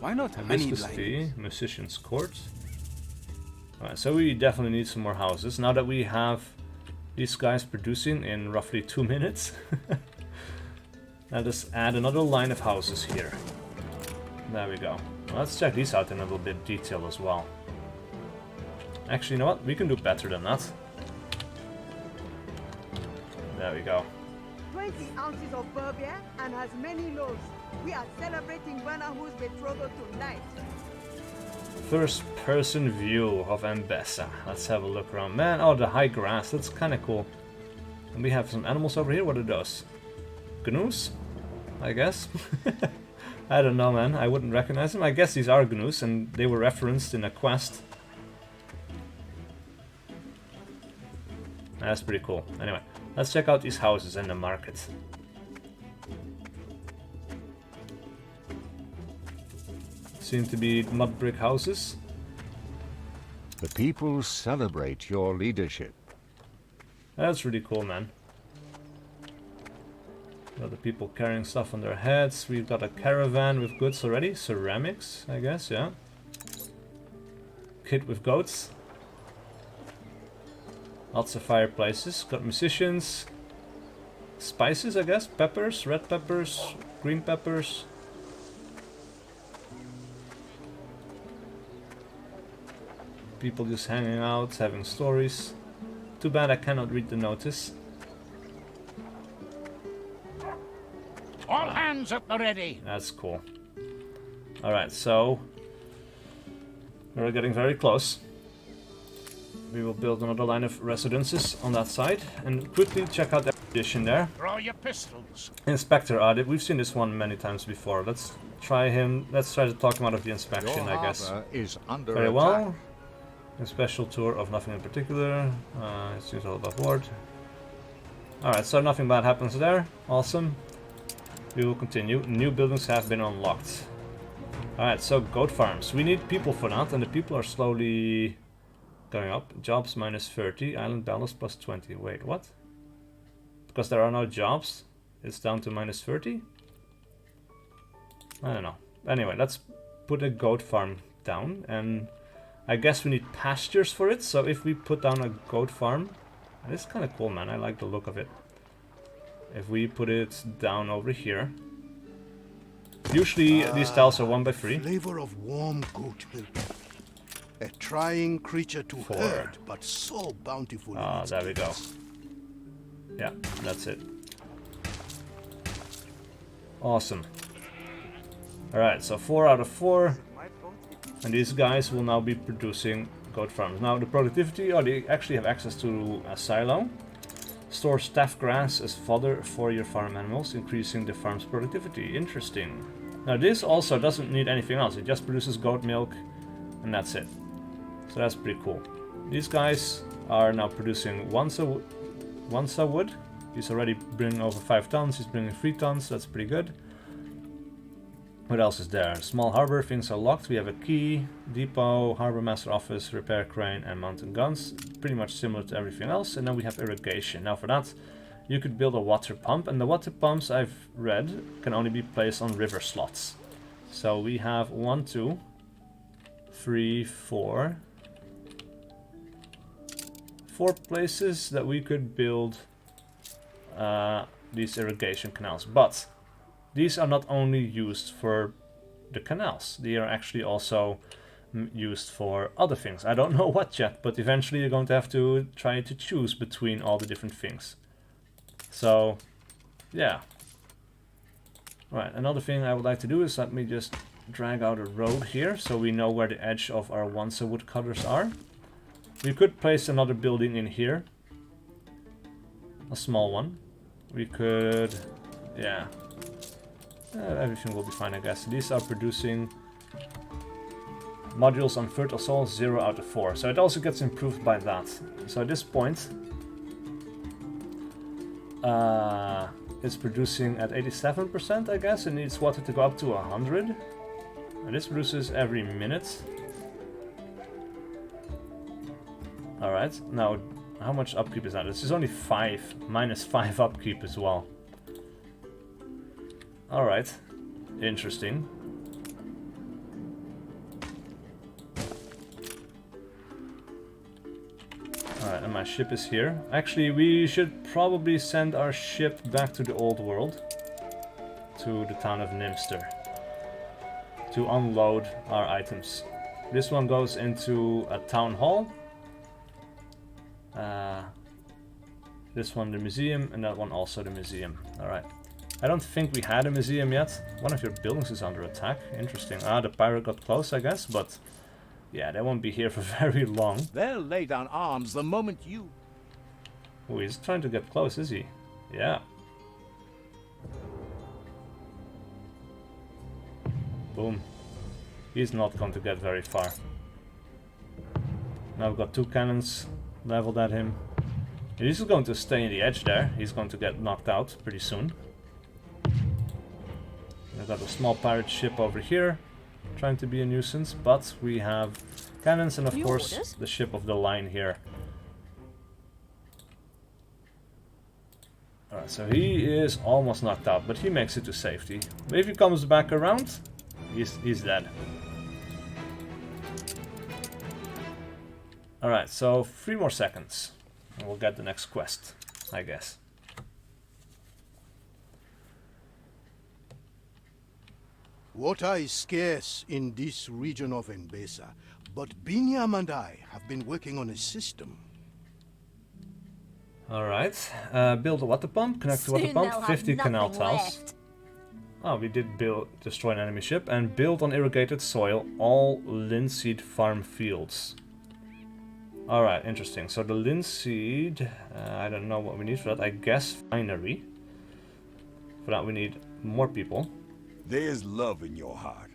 Why not honeyed Hibiscus tea, linings? musician's court. Alright, so we definitely need some more houses. Now that we have these guys producing in roughly 2 minutes, let us add another line of houses here. There we go. Well, let's check these out in a little bit of detail as well. Actually, you know what? We can do better than that. There we go. 20 ounces of Burbia and as many loaves. We are celebrating Banahu's betrothal tonight. First person view of Mbessa. Let's have a look around. Man, oh, the high grass. That's kind of cool. And we have some animals over here. What are those? Gnus? I guess. I don't know, man. I wouldn't recognize them. I guess these are Gnus, and they were referenced in a quest. That's pretty cool. Anyway, let's check out these houses in the market. Seem to be mud brick houses. The people celebrate your leadership. That's really cool, man. Got the people carrying stuff on their heads. We've got a caravan with goods already. Ceramics, I guess, yeah. Kit with goats. Lots of fireplaces. Got musicians. Spices, I guess. Peppers, red peppers, green peppers. People just hanging out, having stories. Too bad I cannot read the notice. All hands at the ready. That's cool. Alright, so we're getting very close. We will build another line of residences on that side and quickly check out the addition there. Draw your pistols. Inspector audit. We've seen this one many times before. Let's try him. Let's try to talk him out of the inspection, I guess. Is under Very attack. well. A special tour of nothing in particular. It seems all above board. Alright, so nothing bad happens there. Awesome. We will continue. New buildings have been unlocked. Alright, so goat farms. We need people for that, and the people are slowly going up. Jobs minus 30. Island balance plus 20. Wait, what? Because there are no jobs, it's down to minus 30? I don't know. Anyway, let's put a goat farm down, and I guess we need pastures for it, so if we put down a goat farm, and it's kind of cool, man, I like the look of it. If we put it down over here, usually these tiles are 1x3. Flavor of warm goat milk. A trying creature to herd, but so bountiful. Ah, there we go. Yeah, that's it. Awesome. Alright, so 4 out of 4. And these guys will now be producing goat farms. Now the productivity, they actually have access to a silo. Store staff grass as fodder for your farm animals, increasing the farm's productivity. Interesting. Now this also doesn't need anything else. It just produces goat milk and that's it. So that's pretty cool. These guys are now producing one saw wood. He's already bringing over 5 tons. He's bringing 3 tons. That's pretty good. What else is there? Small harbor, things are locked. We have a key, depot, harbor master office, repair crane, and mountain guns. Pretty much similar to everything else. And then we have irrigation. Now for that, you could build a water pump. And the water pumps, I've read, can only be placed on river slots. So we have 1, 2, 3, 4. 4 places that we could build these irrigation canals. But these are not only used for the canals, they are actually also used for other things. I don't know what yet, but eventually you're going to have to try to choose between all the different things. So, yeah. Right, another thing I would like to do is let me just drag out a road here so we know where the edge of our Wansa woodcutters are. We could place another building in here. A small one. We could, yeah. Everything will be fine, I guess. These are producing modules on fertile soil 0 out of 4. So it also gets improved by that. So at this point, it's producing at 87%, I guess. It needs water to go up to 100. And this produces every minute. Alright, now how much upkeep is that? This is only 5, minus 5 upkeep as well. Alright, interesting. Alright, and my ship is here. Actually, we should probably send our ship back to the old world. To the town of Nimster. To unload our items. This one goes into a town hall. This one the museum, and that one also the museum. Alright. I don't think we had a museum yet. One of your buildings is under attack. Interesting. Ah, the pirate got close, I guess, but yeah, they won't be here for very long. They'll lay down arms the moment you... Oh, he's trying to get close, is he? Yeah. Boom. He's not going to get very far. Now we've got 2 cannons leveled at him. He's going to stay in the edge there. He's going to get knocked out pretty soon. We've got a small pirate ship over here, trying to be a nuisance, but we have cannons, and of New course orders? the ship of the line here. Alright, so he is almost knocked out, but he makes it to safety. But if he comes back around, he's dead. Alright, so 3 more seconds, and we'll get the next quest, I guess. Water is scarce in this region of Mbesa, but Binyam and I have been working on a system. Alright, build a water pump, connect to water Soon they'll pump, have 50 canal nothing tiles. left. Oh, we did destroy an enemy ship, and build on irrigated soil all linseed farm fields. Alright, interesting. So the linseed, I don't know what we need for that. I guess finery. For that we need more people. There's love in your heart.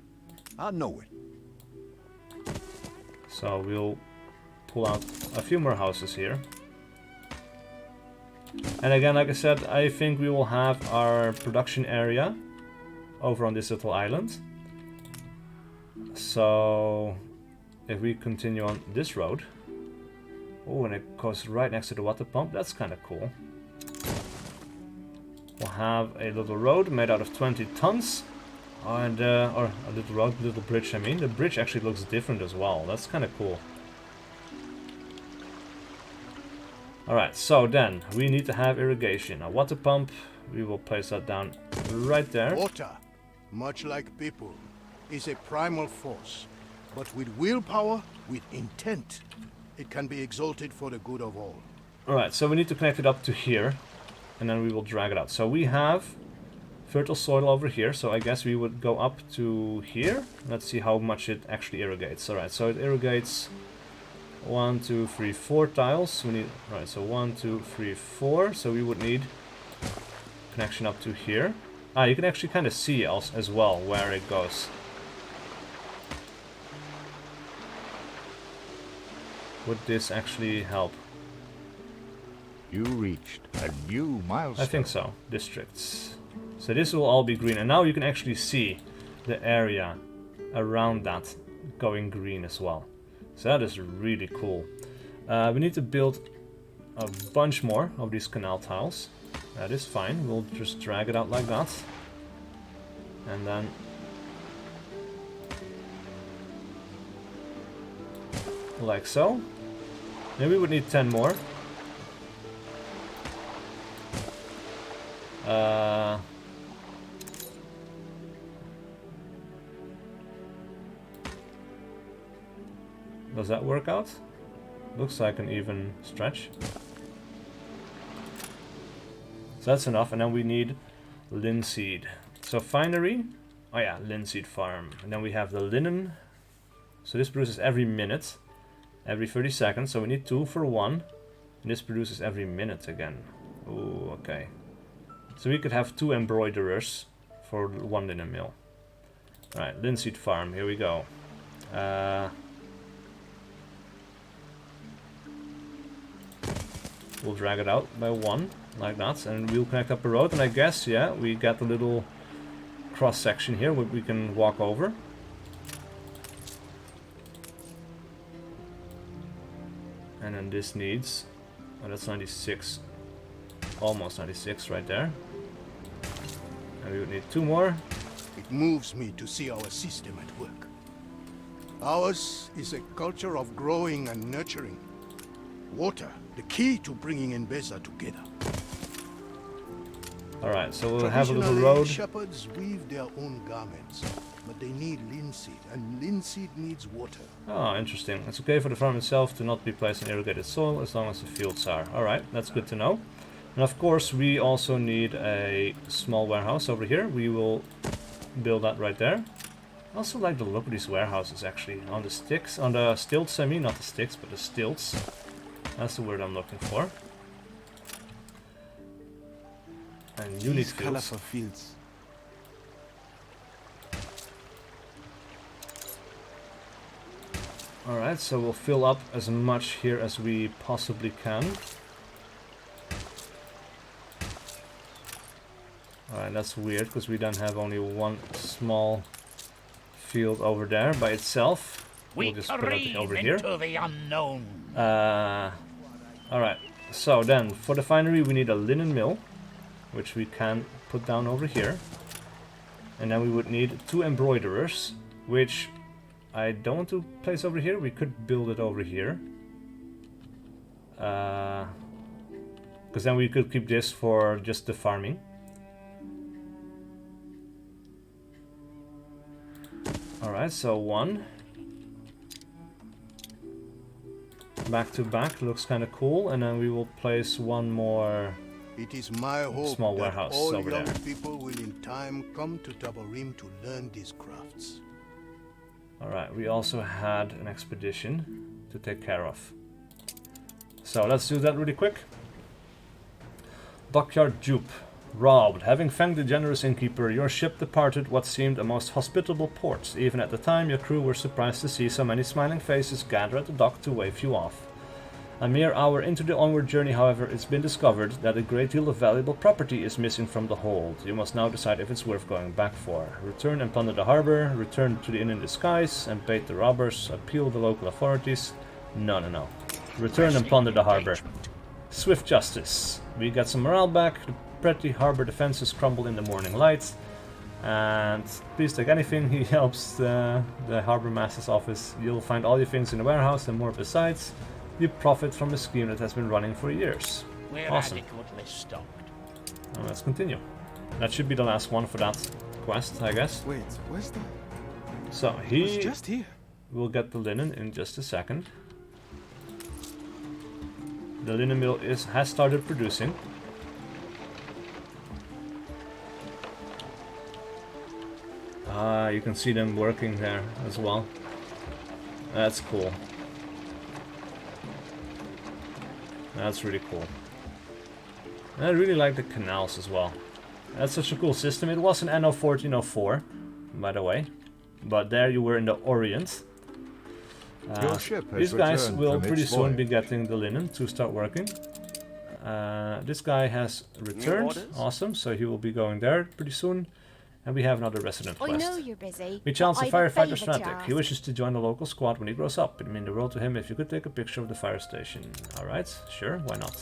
I know it. So we'll pull out a few more houses here. And again, like I said, I think we will have our production area over on this little island. So if we continue on this road. Oh, and it goes right next to the water pump. That's kind of cool. We'll have a little road made out of 20 tons. And, or a little road, little bridge, I mean. The bridge actually looks different as well. That's kind of cool. Alright, so then we need to have irrigation. A water pump, we will place that down right there. Water, much like people, is a primal force. But with willpower, with intent, it can be exalted for the good of all. Alright, so we need to connect it up to here. And then we will drag it out. So we have fertile soil over here, so I guess we would go up to here. Let's see how much it actually irrigates. Alright, so it irrigates 1, 2, 3, 4 tiles. We need, right, so 1, 2, 3, 4. So we would need connection up to here. Ah, you can actually kind of see as well where it goes. Would this actually help? You reached a new milestone. I think so. Districts. So this will all be green, and now you can actually see the area around that going green as well. So that is really cool. We need to build a bunch more of these canal tiles. That is fine. We'll just drag it out like that. And then like so. Maybe we would need 10 more. Does that work out? Looks like an even stretch. So that's enough, and then we need linseed. So finery, oh yeah, linseed farm. And then we have the linen. So this produces every minute, every 30 seconds. So we need 2 for 1. And this produces every minute again. Ooh, okay. So we could have 2 embroiderers for 1 linen mill. Alright, linseed farm, here we go. We'll drag it out by 1, like that, and we'll connect up a road, and I guess, yeah, we got a little cross section here where we can walk over. And then this needs, oh, that's 96, almost 96 right there. And we would need 2 more. It moves me to see our system at work. Ours is a culture of growing and nurturing. Water, the key to bringing Mbesa together. Alright, so we'll have a little Traditionally, road. shepherds weave their own garments, but they need linseed, and linseed needs water. Oh, interesting. It's okay for the farm itself to not be placed in irrigated soil as long as the fields are. Alright, that's good to know. And of course, we also need a small warehouse over here. We will build that right there. I also like the look of these warehouses, actually. On the sticks, on the stilts, I mean, not the sticks, but the stilts. That's the word I'm looking for. And unique These fields. colorful fields. Alright, so we'll fill up as much here as we possibly can. Alright, that's weird, because we don't have only one small field over there by itself. We'll just put it over here. Into the unknown. Alright, so then for the finery we need a linen mill, which we can put down over here. And then we would need 2 embroiderers, which I don't want to place over here. We could build it over here. Because then we could keep this for just the farming. Alright, so 1. Back to back, looks kind of cool. And then we will place 1 more. It is my hope small that warehouse all over young there. people will in time come to Tabarim to learn these crafts. Alright, we also had an expedition to take care of. So let's do that really quick. Dockyard dupe. Robbed. Having fanged the generous innkeeper, your ship departed what seemed a most hospitable port. Even at the time, your crew were surprised to see so many smiling faces gather at the dock to wave you off. A mere hour into the onward journey, however, it's been discovered that a great deal of valuable property is missing from the hold. You must now decide if it's worth going back for. Return and plunder the harbor, return to the inn in disguise, and bait the robbers, appeal the local authorities. No. Return and plunder the harbor. Swift justice. We get some morale back, the pretty harbor defenses crumble in the morning light. And please take anything, he helps the harbor master's office. You'll find all your things in the warehouse and more besides. You profit from a scheme that has been running for years. We're awesome. adequately stocked. Well, let's continue. That should be the last one for that quest, I guess. Wait, where's the... So It's he just here. will get the linen in just a second. The linen mill has started producing. You can see them working there as well. That's cool. That's really cool. And I really like the canals as well. That's such a cool system. It was an Anno 1404, by the way. But there you were in the Orient. Your ship has These guys returned will from pretty its soon be voyage. getting the linen to start working. This guy has returned. orders? Awesome, so he will be going there pretty soon. And we have another resident I quest. know you're busy. We but challenge a I've firefighter favour to fanatic. He ask. wishes to join the local squad when he grows up. It would mean the world to him if you could take a picture of the fire station. Alright, sure, why not?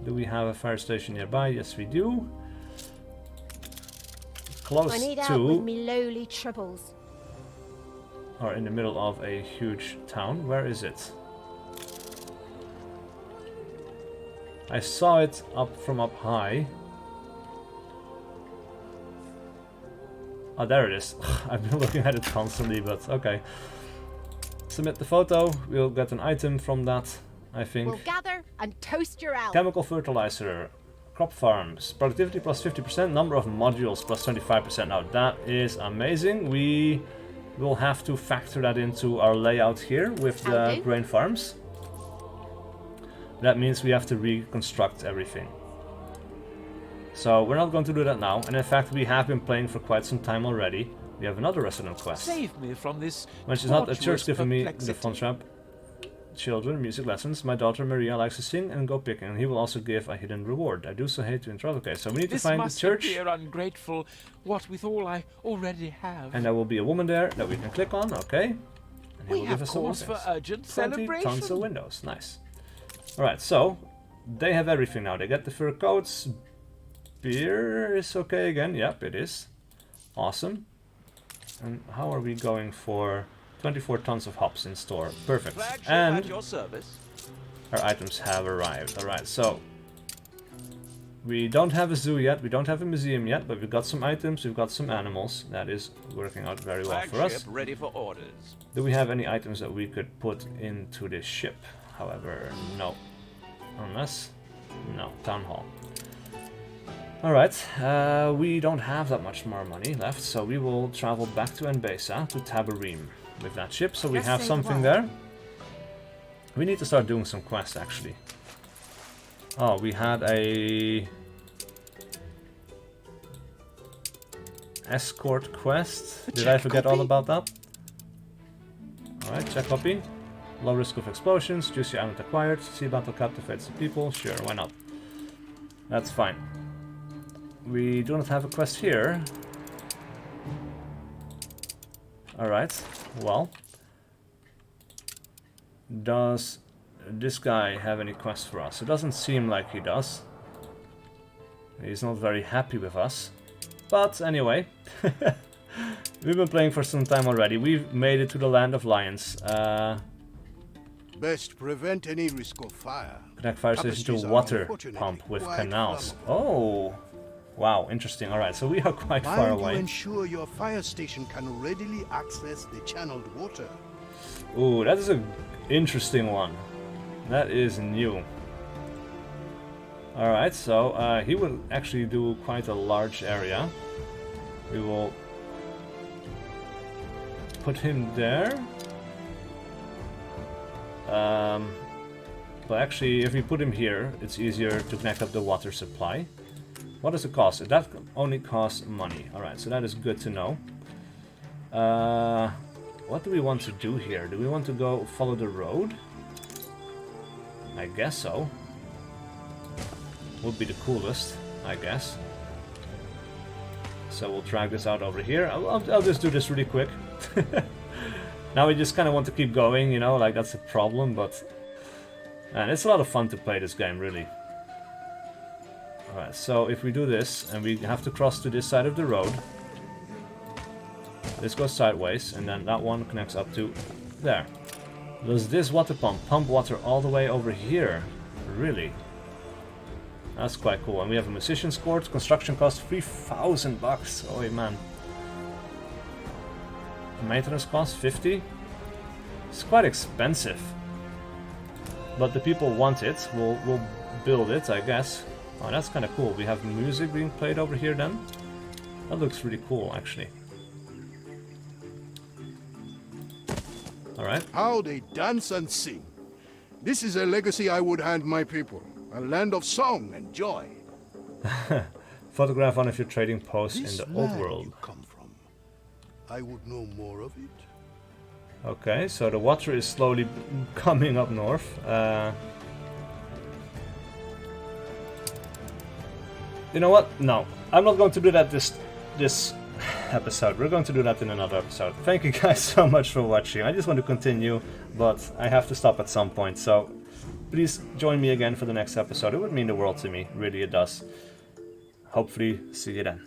Do we have a fire station nearby? Yes, we do. Close I need help with to, me lowly troubles. or in the middle of a huge town. Where is it? I saw it from up high. Oh, there it is. I've been looking at it constantly, but okay. Submit the photo. We'll get an item from that, I think. We'll gather and toast your out. Chemical fertilizer. Crop farms. Productivity plus 50%. Number of modules plus 25%. Now that is amazing. We will have to factor that into our layout here with the grain farms. That means we have to reconstruct everything. So we're not going to do that now, and in fact we have been playing for quite some time already. We have another resident quest. Save me from this. When she's not at church tortuous giving me the perplexity. fun trap. Children, music lessons. My daughter Maria likes to sing and go picking, and he will also give a hidden reward. I do so hate to interrupt. Okay, so we need to This find the must church. appear ungrateful, what with all I already have. And there will be a woman there that we can click on, okay? And he We will have give us some more cause for things. urgent 20 celebration. tons of windows, nice. Alright, so they have everything now. They get the fur coats. Beer is okay again. Yep, it is. Awesome. And how are we going for 24 tons of hops in store? Perfect. And your service. our items have arrived. Alright, so we don't have a zoo yet, we don't have a museum yet, but we've got some items, we've got some animals. That is working out very well for us. Ready for orders. Do we have any items that we could put into this ship? However, no. Unless... no. Town hall. Alright, we don't have that much more money left, so we will travel back to Enbesa, to Tabarim, with that ship, so we Let's have say something goodbye. there. We need to start doing some quests, actually. Oh, we had a... escort quest. Did I forget all about that? Alright, check copy. Low risk of explosions, juicy island acquired, sea battle captivates the people, sure, why not? That's fine. We do not have a quest here. Alright, well, does this guy have any quests for us? It doesn't seem like he does. He's not very happy with us. But anyway, we've been playing for some time already. We've made it to the Land of Lions. Best prevent any risk of fire. Connect fire station to water pump with canals. Oh, wow, interesting. All right, so we are quite far away. To ensure your fire station can readily access the channeled water. Ooh, that is an interesting one. That is new. All right, so he will actually do quite a large area. We will put him there. But actually, if we put him here, it's easier to connect up the water supply. What does it cost? That only costs money. Alright, so that is good to know. What do we want to do here? Do we want to go follow the road? I guess so. Would be the coolest, I guess. So we'll drag this out over here. I'll just do this really quick. Now we just kind of want to keep going, you know, like that's a problem, but... Man, it's a lot of fun to play this game, really. Alright, so if we do this, and we have to cross to this side of the road. This goes sideways, and then that one connects up to there. Does this water pump water all the way over here? Really? That's quite cool. And we have a musician's court, construction cost $3,000. Oh man. Maintenance cost 50. It's quite expensive, but the people want it. We'll build it, I guess. Oh, that's kind of cool. We have music being played over here then. That looks really cool, actually. All right. How they dance and sing. This is a legacy I would hand my people. A land of song and joy. Photograph one of your trading posts This in the old land world. you come from. I would know more of it. Okay, so the water is slowly coming up north. You know what? No, I'm not going to do that this episode. We're going to do that in another episode. Thank you guys so much for watching. I just want to continue, but I have to stop at some point. So please join me again for the next episode. It would mean the world to me. Really, it does. Hopefully, see you then.